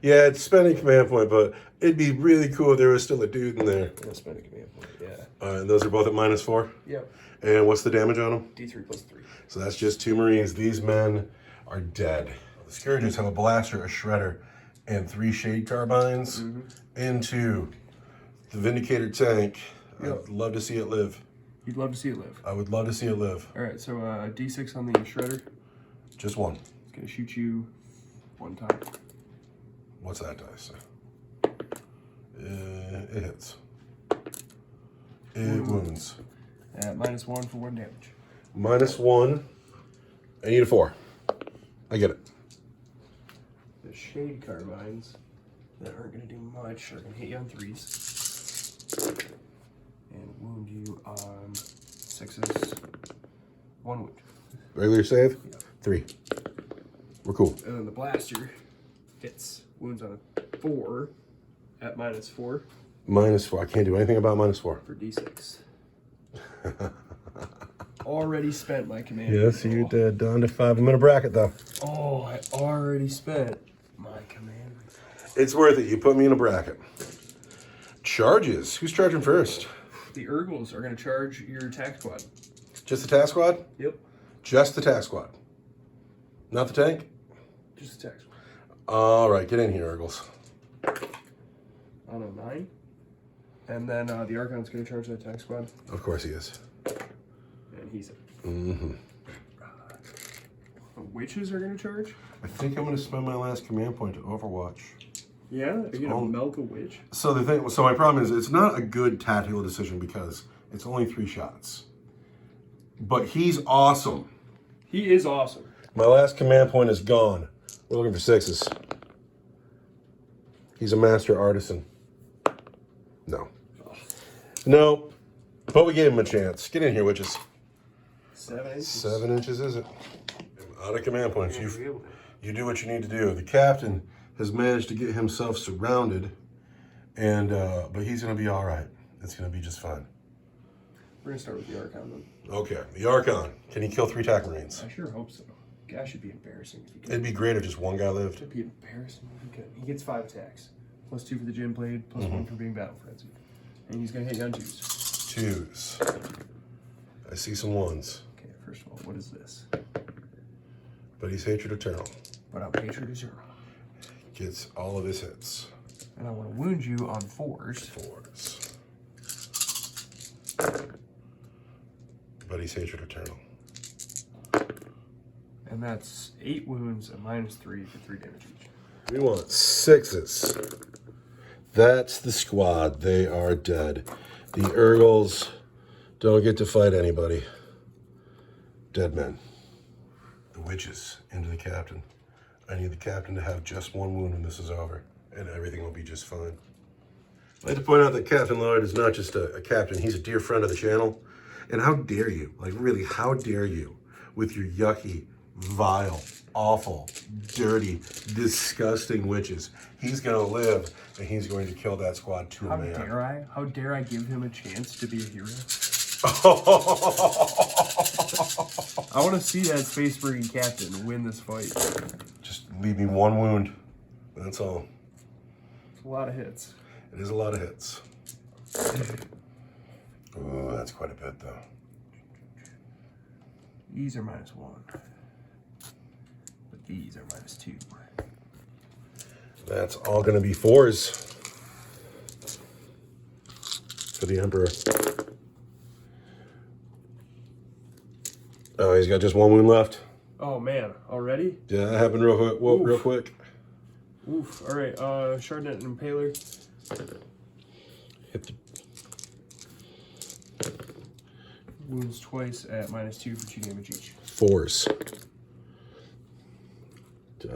Yeah, it's spending command point, but it'd be really cool if there was still a dude in there. I'm gonna spend a command point, yeah. And those are both at -4? Yep. And what's the damage on them? D3 + 3. So that's just 2 Marines. These men are dead. The Scourges have a blaster, a shredder, and 3 shade carbines into the Vindicator tank. Yep. I'd love to see it live. You'd love to see it live. I would love to see it live. Alright, so D6 on the shredder. Just 1. It's gonna shoot you 1 time. What's that dice? It hits. It wounds. At -1 for 1 damage. -1. I need a 4. I get it. The shade carbines that aren't gonna do much are gonna hit you on 3s. And wound you on 6s. 1 wound. Regular save? Yeah. 3. We're cool. And then the blaster hits. Wounds on a 4 at -4 -4. I can't do anything about -4. for D6. Already spent my command. Yes, you did. Down to 5. I'm in a bracket, though. Oh, I already spent my command. It's worth it. You put me in a bracket. Charges. Who's charging first? The Urgles are going to charge your attack squad. Just the task squad? Yep. Just the task squad. Not the tank? Just attack squad. All right, get in here, Urgles. On a 9. And then the Archon's going to charge the attack squad. Of course he is. And he's it. Mm-hmm. The witches are going to charge? I think I'm going to spend my last command point to Overwatch. Yeah? Are you going to milk a witch? So my problem is it's not a good tactical decision because it's only 3 shots. But he's awesome. He is awesome. My last command point is gone. We're looking for 6s. He's a master artisan. No. No. But we gave him a chance. Get in here, witches. 7 inches. 7 inches, is it? Out of command points. You do what you need to do. The captain has managed to get himself surrounded, and but he's going to be all right. It's going to be just fine. We're going to start with the Archon then. Okay, the Archon. Can he kill 3 attack marines? I sure hope so. Guy should be embarrassing if he could. It'd be great if just one guy lived. It'd be embarrassing if he could. He gets 5 attacks. +2 for the gem blade, +1 for being battle frenzied. And he's going to hit you on 2s. 2s. I see some 1s. Okay, first of all, what is this? But he's Hatred Eternal. But I'm Hatred Eternal. Gets all of his hits. And I want to wound you on 4s. 4s. But he's Hatred Eternal. And that's 8 wounds and -3 for 3 damage each. We want 6s. That's the squad. They are dead. The Urgles don't get to fight anybody. Dead men. The witches into the captain. I need the captain to have just 1 wound when this is over, and everything will be just fine. I'd like to point out that Captain Lloyd is not just a captain, he's a dear friend of the channel. And how dare you, like really, how dare you, with your yucky, vile, awful, dirty, disgusting witches. He's gonna live, and he's going to kill that squad to a man. How dare I? How dare I give him a chance to be a hero? I want to see that Space Marine captain win this fight. Just leave me 1 wound. That's all. It's a lot of hits. It is a lot of hits. Ooh, that's quite a bit, though. These are -1. But these are -2. That's all going to be 4s for the Emperor. Oh, he's got just 1 wound left. Oh man, already? Yeah, that happened real quick. Whoa, real quick. Oof. All right. Shardnet and Impaler. Hit the... Wounds twice at -2 for 2 damage each. 4s.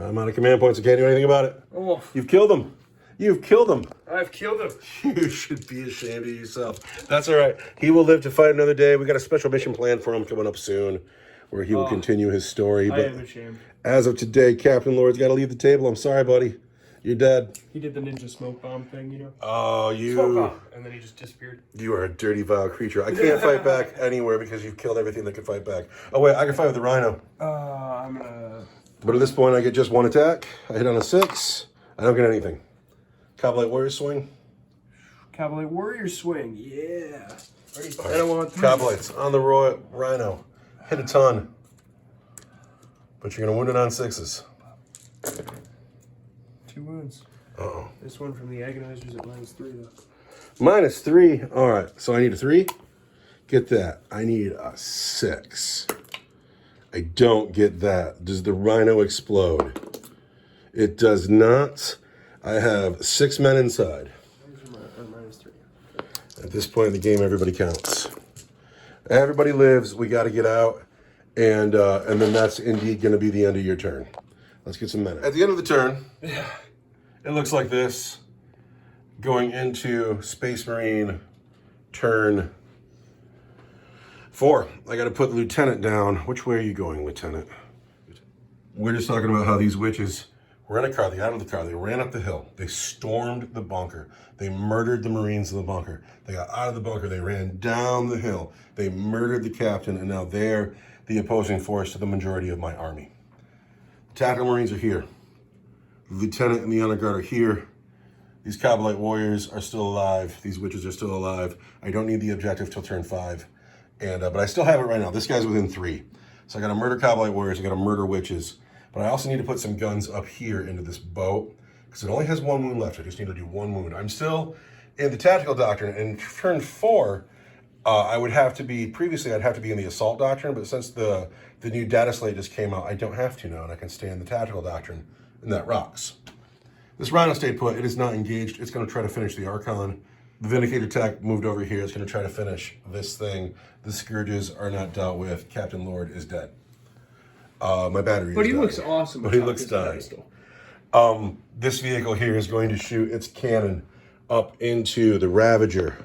I'm out of command points. I can't do anything about it. Oh, You've killed him. You've killed him. I've killed him. You should be ashamed of yourself. That's all right. He will live to fight another day. We got a special mission planned for him coming up soon, where he will continue his story. I am ashamed. As of today, Captain Lord's got to leave the table. I'm sorry, buddy. You're dead. He did the ninja smoke bomb thing, you know? Oh, Smoke bomb. And then he just disappeared. You are a dirty, vile creature. I can't fight back anywhere because you've killed everything that can fight back. Oh, wait, I can fight with the Rhino. I'm gonna... But at this point, I get just 1 attack. I hit on a 6. I don't get anything. Cavalry Warrior swing. Cavalry Warrior swing. Yeah. Ready? Right. I don't want 3. Cavalry's on the Rhino. Hit a ton. But you're going to wound it on 6s. 2 wounds. Uh-oh. This one from the Agonizers at -3, though. -3. All right. So I need a 3. Get that. I need a 6. I don't get that. Does the Rhino explode? It does not. I have 6 men inside. -3. At this point in the game, everybody counts. Everybody lives. We got to get out. And then that's indeed going to be the end of your turn. Let's get some men. At the end of the turn, it looks like this. Going into Space Marine turn 4. I got to put the lieutenant down. Which way are you going, lieutenant? We're just talking about how these witches were in a car. They got out of the car. They ran up the hill. They stormed the bunker. They murdered the Marines in the bunker. They got out of the bunker. They ran down the hill. They murdered the captain, and now they're the opposing force to the majority of my army. The tactical Marines are here. The lieutenant and the honor guard are here. These Cabalite warriors are still alive. These witches are still alive. I don't need the objective till turn 5. But I still have it right now. This guy's within 3. So I got to murder Cabalite warriors. I got to murder witches. But I also need to put some guns up here into this boat because it only has 1 wound left. I just need to do 1 wound. I'm still in the tactical doctrine. In turn 4, I would have to be, previously I'd have to be in the assault doctrine, but since the new data slate just came out, I don't have to now, and I can stay in the tactical doctrine, and that rocks. This Rhino stayed put. It is not engaged. It's going to try to finish the Archon. The Vindicator tech moved over here. It's going to try to finish this thing. The Scourges are not dealt with. Captain Lord is dead. My battery But is he dying. looks awesome. But he atop looks his dying. pedestal. This vehicle here is going to shoot its cannon up into the Ravager.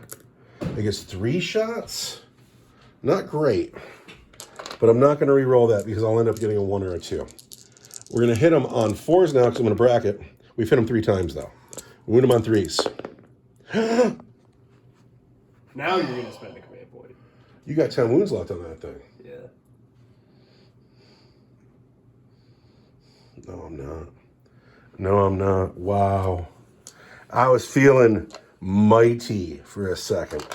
I think it's 3 shots. Not great. But I'm not going to re-roll that because I'll end up getting a 1 or a 2. We're going to hit him on 4s now because I'm going to bracket. We've hit him 3 times though. Wound him on 3s. Now you're going to spend a command point. You got 10 wounds left on that thing. Yeah. No, I'm not. No, I'm not. Wow. I was feeling mighty for a second.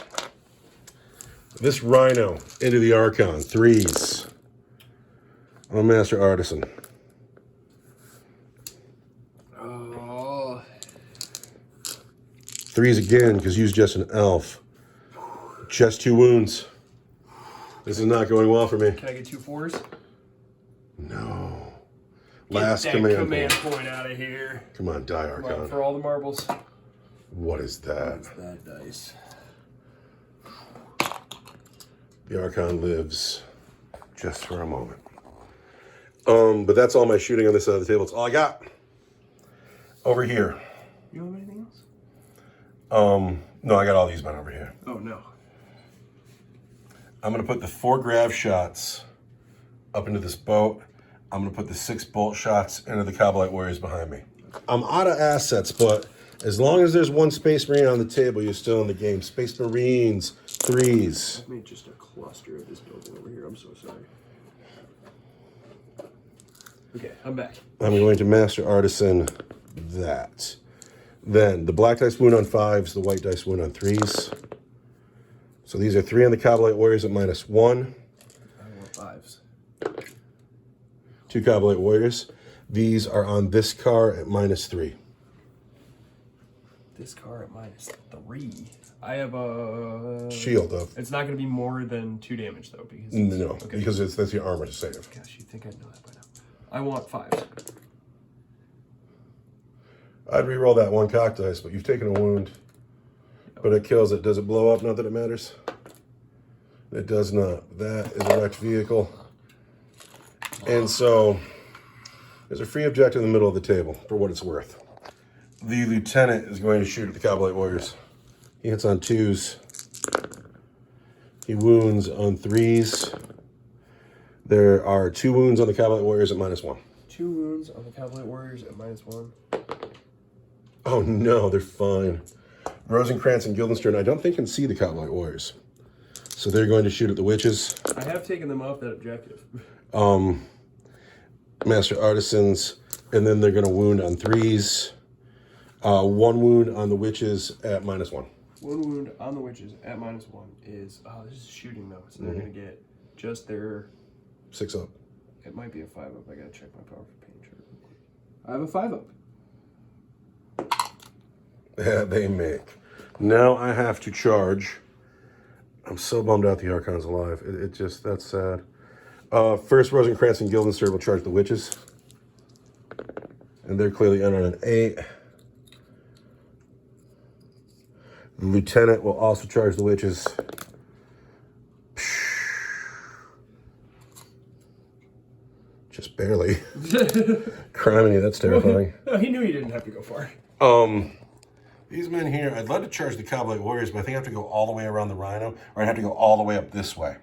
This Rhino into the Archon. 3s. I'm a Master Artisan. Oh. 3s again, because he's just an elf. Just 2 wounds. This is not going well for me. Can I get 2 4s? No. Get Last that command point out of here. Come on, die, Come Archon. on, for all the marbles. What is that? What's that dice? The Archon lives just for a moment. But that's all my shooting on this side of the table. It's all I got. Over here. You don't have anything else? No, I got all these men over here. Oh, no. I'm going to put the 4 grav shots up into this boat. I'm going to put the 6 bolt shots into the Kabbalite Warriors behind me. I'm out of assets, but as long as there's 1 Space Marine on the table, you're still in the game. Space Marines, 3s. I've made just a cluster of this building over here. I'm so sorry. Okay, I'm back. I'm going to Master Artisan that. Then the black dice wound on 5s, the white dice wound on 3s. So these are 3 on the Kabbalite Warriors at -1. I want 5s. 2 Kabbalite Warriors. These are on this car at -3. This car at -3. I have a Shield of. It's not going to be more than 2 damage though, because No, okay. because that's the armor to save. Gosh, you'd think I'd know that by now. I want 5s. I'd re-roll that 1 cock dice, but you've taken a wound. But it kills it. Does it blow up? Not that it matters. It does not. That is a wrecked vehicle. And so there's a free objective in the middle of the table for what it's worth. The lieutenant is going to shoot at the Kabbalite Warriors. He hits on 2s. He wounds on 3s. There are 2 wounds on the Kabbalite Warriors at -1. 2 wounds on the Kabbalite Warriors at -1. Oh no, they're fine. Rosencrantz and Guildenstern, I don't think can see the Kabbalite Warriors. So they're going to shoot at the witches. I have taken them off that objective. Master Artisans, and then they're going to wound on 3s. 1 wound on the witches at -1. 1 wound on the witches at -1 is... Oh, this is shooting though, so they're going to get just their... 6 up. It might be a 5 up. I got to check my power for pain chart. I have a 5 up. Yeah, they make. Now I have to charge. I'm so bummed out the Archon's alive. It just, that's sad. First, Rosencrantz and Guildenstern will charge the witches. And they're clearly in on an 8. The lieutenant will also charge the witches. Just barely. Criminy, that's terrifying. No, he knew he didn't have to go far. These men here, I'd love to charge the Kabbalite Warriors, but I think I have to go all the way around the Rhino, or I have to go all the way up this way.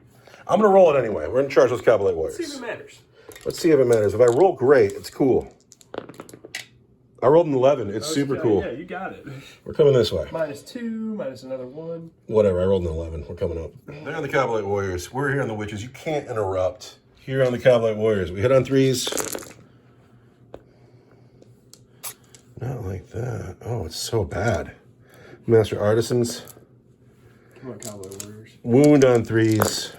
I'm going to roll it anyway. We're going to charge those Kabbalite Warriors. Let's see if it matters. Let's see if it matters. If I roll great, it's cool. I rolled an 11. It's super cool. Yeah, you got it. We're coming this way. -2, minus another 1. Whatever, I rolled an 11. We're coming up. They're on the Kabbalite Warriors. We're here on the witches. You can't interrupt. Here on the Kabbalite Warriors. We hit on 3s. Not like that. Oh, it's so bad. Master Artisans. Come on, Kabbalite Warriors. Wound on 3s.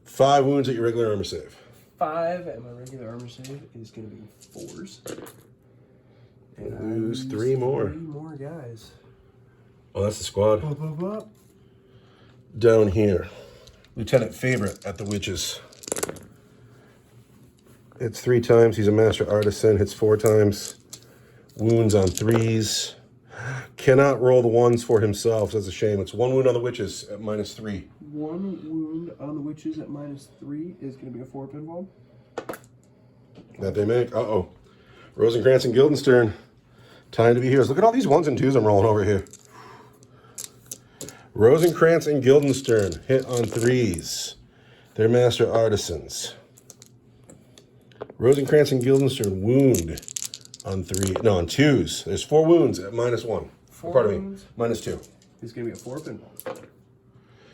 5 wounds at your regular armor save. 5 at my regular armor save is going to be 4s. And Lose 3 more. 3 more guys. Oh, that's the squad. Up, up, up. Down here. Lieutenant Favorite at the witches. Hits 3 times. He's a Master Artisan. Hits 4 times. Wounds on 3s. Cannot roll the 1s for himself. That's a shame. It's 1 wound on the witches at -3. 1 wound on the witches at -3 is going to be a 4 pinball. that they make. Uh-oh. Rosencrantz and Guildenstern. Time to be heroes. Look at all these 1s and 2s I'm rolling over here. Rosencrantz and Guildenstern hit on 3s. They're master artisans. Rosencrantz and Guildenstern wound on 2s. There's 4 wounds at -1. 4 Pardon wounds? me, -2. He's gonna be a 4 pinball.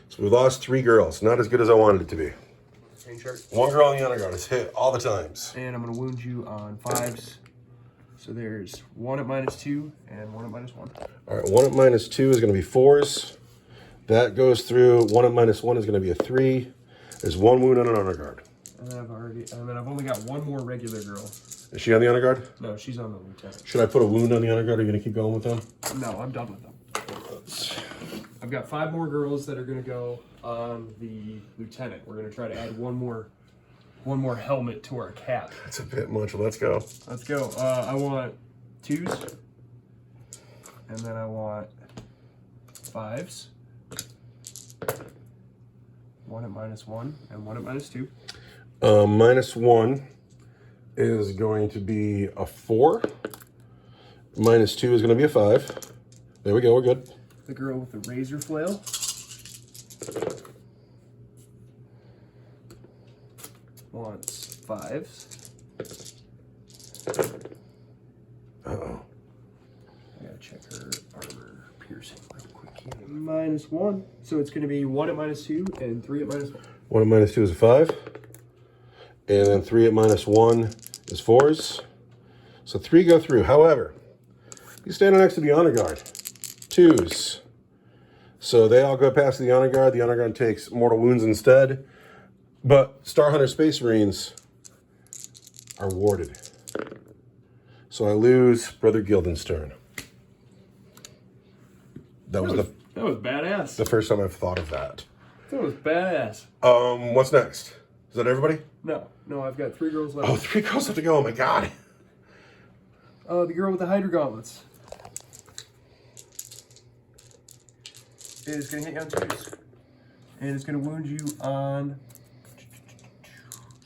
So we lost 3 girls. Not as good as I wanted it to be. Green shirt. 1 girl in the honor guard is hit all the times. And I'm gonna wound you on 5s. So there's 1 at -2 and 1 at -1. All right, 1 at -2 is going to be 4s. That goes through. 1 at -1 is going to be a 3. There's 1 wound on an honor guard. And then I've only got 1 more regular girl. Is she on the honor guard? No, she's on the lieutenant. Should I put a wound on the honor guard? Are you going to keep going with them? No, I'm done with them. I've got 5 more girls that are gonna go on the lieutenant. We're gonna try to add one more helmet to our cap. That's a bit much. Let's go. Let's go. I want 2s, and then I want 5s. 1 at -1 and 1 at -2. -1 is going to be a 4. -2 is going to be a 5. There we go. We're good. The girl with the razor flail. Wants 5s. Uh-oh. I gotta check her armor piercing real quick here. -1. So it's gonna be 1 at -2 and 3 at -1. 1 at -2 is a 5. And then 3 at -1 is 4s. So 3 go through. However, you stand next to the honor guard. 2s. So they all go past the honor guard. The honor guard takes mortal wounds instead. But Starhunter Space Marines are warded. So I lose Brother Guildenstern. That was badass. the first time I've thought of that. That was badass. What's next? Is that everybody? No, I've got 3 girls left. Oh, 3 girls have to go. Oh my god. The girl with the Hydra gauntlets is gonna hit you on 2s. And it's gonna wound you on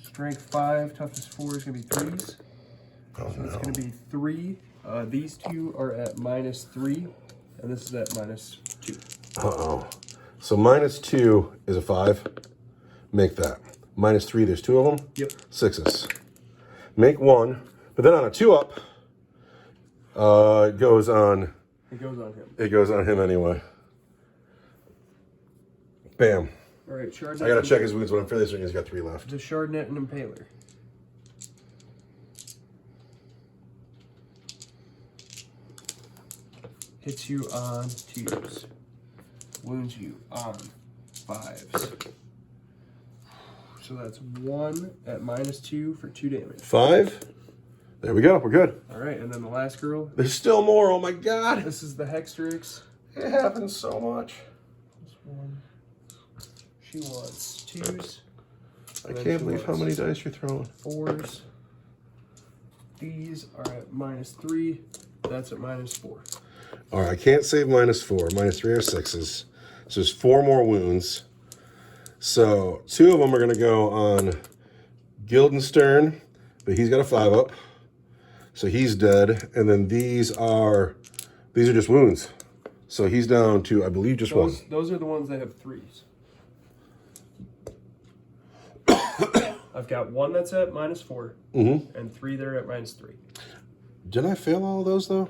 strength 5, toughness 4 is gonna be 3s. Oh So it's no. gonna be 3. These 2 are at -3, and this is at -2. Uh-oh. So -2 is a 5. Make that. -3, there's 2 of them? Yep. 6s. Make 1. But then on a 2-up, it goes on him anyway. Bam. All right, Shardnet. I gotta check his wounds, but I'm fairly certain he's got 3 left. The Shardnet and Impaler. Hits you on 2s. Wounds you on 5s. So that's 1 at -2 for 2 damage. 5. There we go. We're good. All right, and then the last girl. There's still more. Oh my god. This is the Hextrix. It happens so much. This one. She wants 2s. I can't believe how many dice you're throwing. 4s. These are at -3. That's at -4. All right, I can't save -4. -3 are 6s. So there's 4 more wounds. So 2 of them are going to go on Guildenstern, but he's got a 5-up. So he's dead. And then these are just wounds. So he's down to, I believe, just 1. Those are the ones that have 3s. I've got 1 that's at -4, and 3 that are at -3. Didn't I fail all of those, though?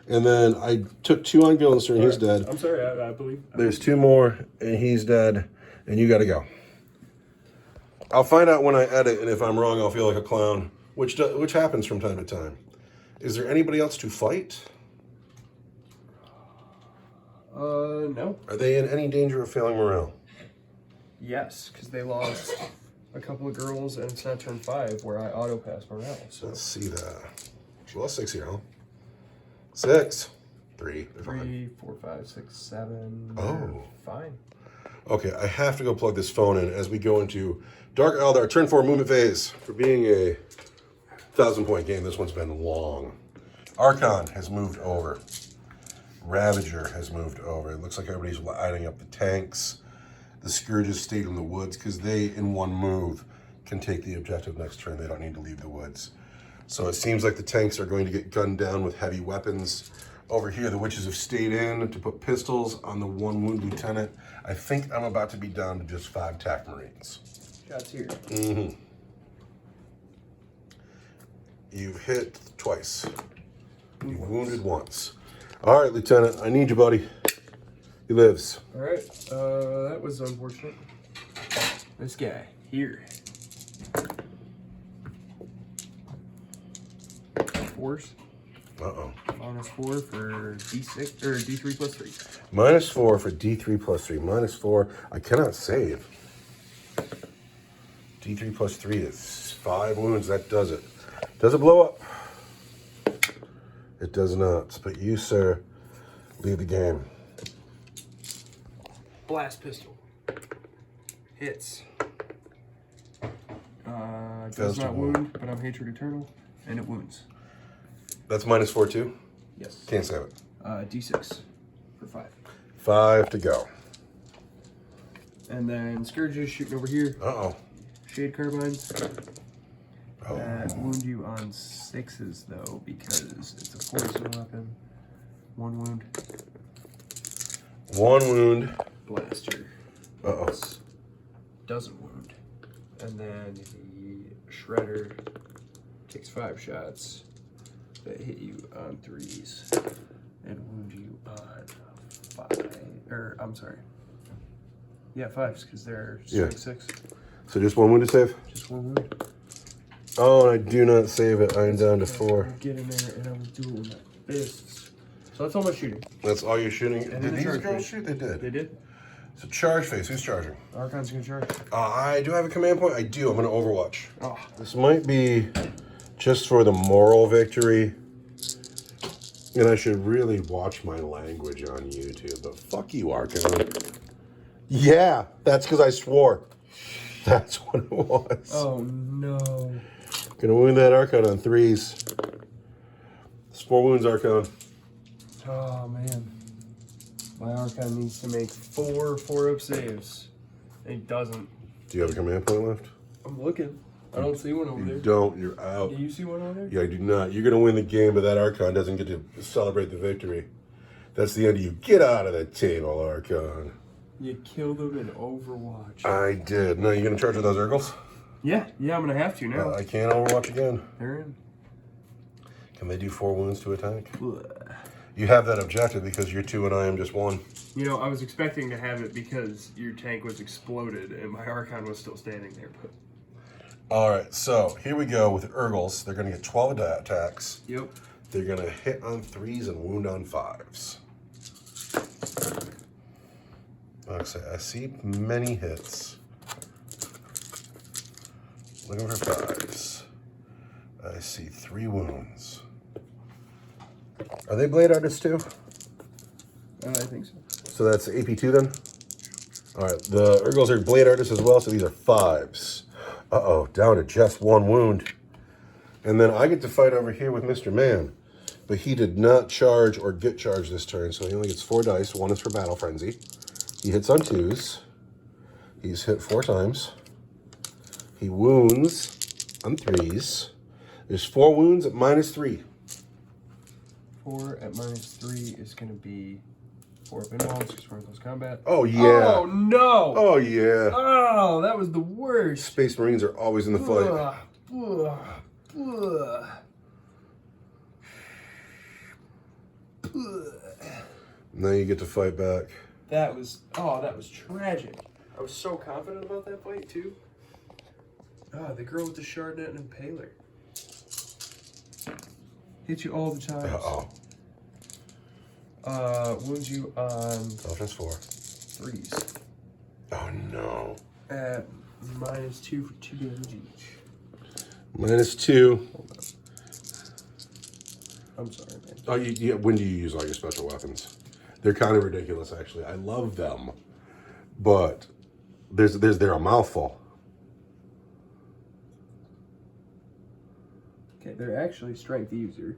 And then I took 2 on Guildenstern, he's dead. I'm sorry, I believe. There's 2 more, and he's dead, and you got to go. I'll find out when I edit, and if I'm wrong, I'll feel like a clown, which happens from time to time. Is there anybody else to fight? No. Are they in any danger of failing morale? Yes, because they lost a couple of girls, and it's not turn 5 where I auto pass morale. So Let's see that. She lost 6 here, huh? 6. 3. They're fine. 3, 4, 5, 6, 7. Oh. Fine. Okay, I have to go plug this phone in as we go into Dark Eldar turn 4 movement phase. For being a 1,000-point game, this one's been long. Archon has moved over. Ravager has moved over. It looks like everybody's lining up the tanks. The Scourges stayed in the woods because they, in one move, can take the objective next turn. They don't need to leave the woods. So it seems like the tanks are going to get gunned down with heavy weapons. Over here, the witches have stayed in to put pistols on the 1 wound lieutenant. I think I'm about to be down to just 5 tack marines. Shots here. Mm-hmm. You've hit twice. You wounded once. All right, Lieutenant, I need you, buddy. He lives. All right, that was unfortunate. This guy here. 4s. Uh-oh. -4 for D6 or D3 plus 3. -4 for D3 plus 3. -4. I cannot save. D3 plus 3 is 5 wounds. That does it. Does it blow up? It does not. But you, sir, lead the game. Blast pistol. Hits. Does Fails to not wound. wound, but I'm hatred eternal, and it wounds. That's -4 too? Yes. Can't save it. D6 for 5. 5 to go. And then Scourges shooting over here. Uh-oh. Shade Carbines. Oh. That wound you on 6s though, because it's a poison weapon. 1 wound. 1 wound. Blaster. Uh-oh. Doesn't wound. And then the Shredder takes 5 shots that hit you on 3s and wound you on 5. Or, I'm sorry. Yeah, 5s, because they're strength 6. So just 1 wound to save? Just 1 wound. Oh, and I do not save it. I am down to 4. Get in there and I will do it with my fists. So that's all my shooting. That's all you're shooting? And Did then the these charge girls phase. shoot? They did. They did? So charge phase. Who's charging? Archon's gonna charge. I do have a command point. I do. I'm going to Overwatch. Oh. This might be just for the moral victory. And I should really watch my language on YouTube. But fuck you, Archon. Yeah, that's because I swore. That's what it was. Oh no. Gonna wound that Archon on 3s. It's 4 wounds, Archon. Oh man. My Archon needs to make 4 4-up saves. He doesn't. Do you have a command point left? I'm looking. I don't see one over You there. don't. You're out. Do you see one over there? Yeah, I do not. You're gonna win the game, but that Archon doesn't get to celebrate the victory. That's the end of you. Get out of the table, Archon. You killed him in Overwatch. I did. Now you gonna charge with those Urgles? Yeah, I'm gonna have to now. I can't Overwatch again. They're in. Can they do 4 wounds to attack? Ugh. You have that objective because you're 2 and I am just 1. You know, I was expecting to have it because your tank was exploded and my Archon was still standing there. But All right, so here we go with Urgles. They're gonna get 12 attacks. yep. They're gonna hit on 3s and wound on 5s. Like I say, I see many hits. Looking for 5s. I see 3 wounds. Are they blade artists too? I think so. So that's AP2 then? All right, the Urgles are blade artists as well, so these are 5s. Uh-oh, down to just 1 wound. And then I get to fight over here with Mr. Man. But he did not charge or get charged this turn, so he only gets 4 dice. 1 is for Battle Frenzy. He hits on 2s. He's hit 4 times. He wounds on 3s. There's 4 wounds at -3. 4 at -3 is going to be 4 up involves because we're in close combat. Oh, yeah. Oh, no. Oh, yeah. Oh, that was the worst. Space Marines are always in the fight. Ugh. Ugh. Now you get to fight back. That was tragic. I was so confident about that fight, too. Ah, the girl with the Shardnet and Impaler. Hit you all the time. Uh-oh. Wounds you on Intelligence 4. 3s. Oh, no. At -2 for 2 damage each. -2. I'm sorry, man. Oh, when do you use all your special weapons? They're kind of ridiculous, actually. I love them, but they're a mouthful. Okay, they're actually strength user.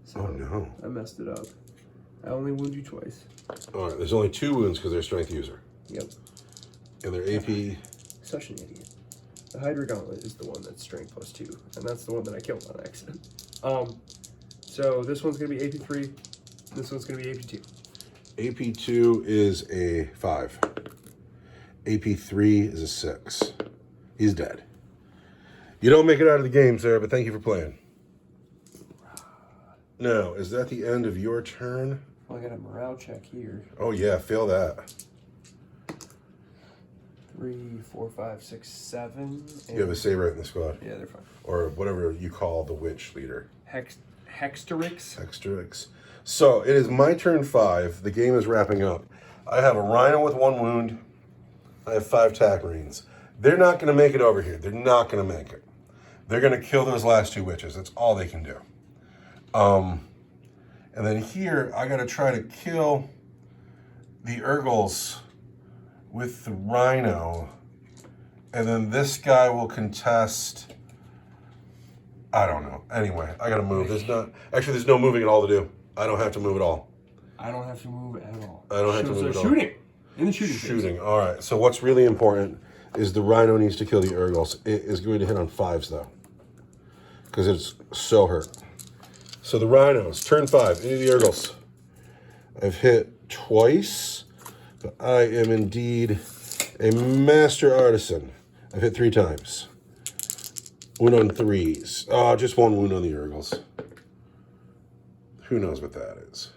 So Oh no! I messed it up. I only wound you twice. All right, there's only 2 wounds because they're strength user, Yep. and they're AP. Such an idiot. The Hydra Gauntlet is the one that's strength +2, and that's the one that I killed on accident. So this one's gonna be AP3. This one's gonna be AP2. AP2 is a 5. AP3 is a 6. He's dead. You don't make it out of the game, sir, but thank you for playing. Now, is that the end of your turn? Well, I got a morale check here. Oh, yeah, fail that. 3, 4, 5, 6, 7. You have a Saberite in the squad. Yeah, they're fine. Or whatever you call the witch leader. Hexterix. Hexterix. So, it is my turn 5. The game is wrapping up. I have a Rhino with 1 wound. I have 5 Tack Marines. They're not going to make it over here. They're not going to make it. They're going to kill those last 2 witches. That's all they can do. And then here, I got to try to kill the Urgles with the Rhino. And then this guy will contest... I don't know. Anyway, I got to move. There's no moving at all to do. I don't have to move at all. I don't have to move at all. I don't have to move at all. Shooting. In the shooting phase. Shooting. All right. So what's really important is the Rhino needs to kill the Urgles. It is going to hit on 5s, though. Because it's so hurt. So the Rhinos, turn 5, into the Urgles. I've hit twice, but I am indeed a master artisan. I've hit 3 times. Wound on 3s. Oh, just 1 wound on the Urgles. Who knows what that is?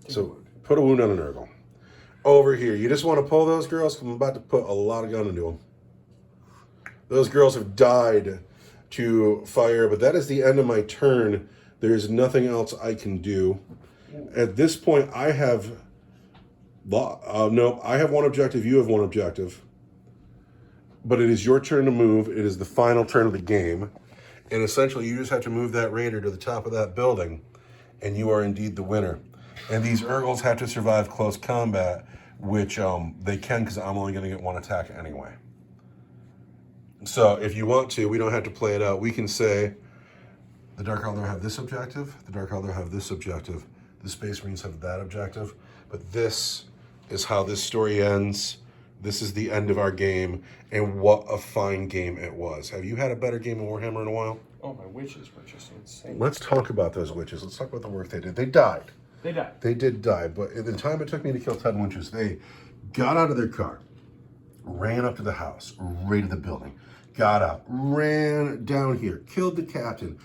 So put a wound on an Urgle. Over here, you just want to pull those girls, because I'm about to put a lot of gun into them. Those girls have died to fire, but that is the end of my turn. There's nothing else I can do. At this point, I have... no, I have 1 objective, you have 1 objective. But it is your turn to move. It is the final turn of the game. And essentially, you just have to move that raider to the top of that building, and you are indeed the winner. And these Urgles have to survive close combat, which they can, because I'm only going to get 1 attack anyway. So if you want to, we don't have to play it out. We can say, the Dark Eldar have this objective, the Dark Eldar have this objective, the Space Marines have that objective, but this is how this story ends. This is the end of our game, and what a fine game it was. Have you had a better game of Warhammer in a while? Oh, my witches were just insane. Let's talk about those witches. Let's talk about the work they did. They died. They died. They did die, but in the time it took me to kill 10 witches, they got out of their car, ran up to the house, raided the building, got out, ran down here, killed the captain,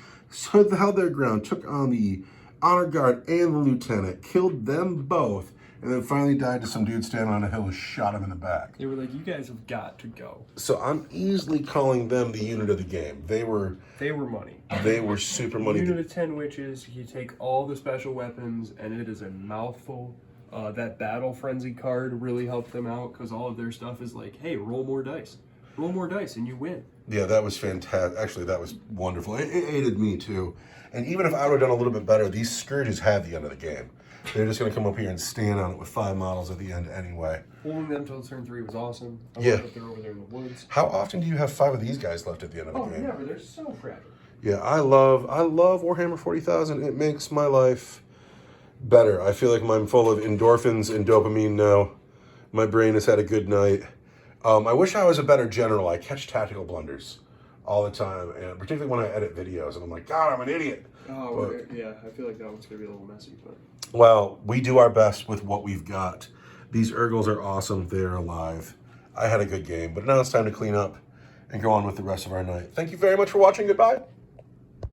held their ground, took on the honor guard and the lieutenant, killed them both, and then finally died to some dude standing on a hill who shot him in the back. They were like, you guys have got to go. So I'm easily calling them the unit of the game. They were money. They were super money. Unit of 10 witches, you take all the special weapons, and it is a mouthful. That Battle Frenzy card really helped them out, because all of their stuff is like, hey, roll more dice. Roll more dice, and you win. Yeah, that was fantastic. Actually, that was wonderful. It aided me, too. And even if I would have done a little bit better, these Scourges had the end of the game. They're just going to come up here and stand on it with 5 models at the end anyway. Holding them till turn 3 was awesome. I yeah. They're over there in the woods. How often do you have 5 of these guys left at the end of the game? Oh, never. They're so fragile. Yeah, I love Warhammer 40,000. It makes my life better. I feel like I'm full of endorphins and dopamine now. My brain has had a good night. I wish I was a better general. I catch tactical blunders all the time, and particularly when I edit videos, and I'm like, God, I'm an idiot. Oh, yeah, I feel like that one's going to be a little messy. But well, we do our best with what we've got. These Urgles are awesome. They're alive. I had a good game, but now it's time to clean up and go on with the rest of our night. Thank you very much for watching. Goodbye.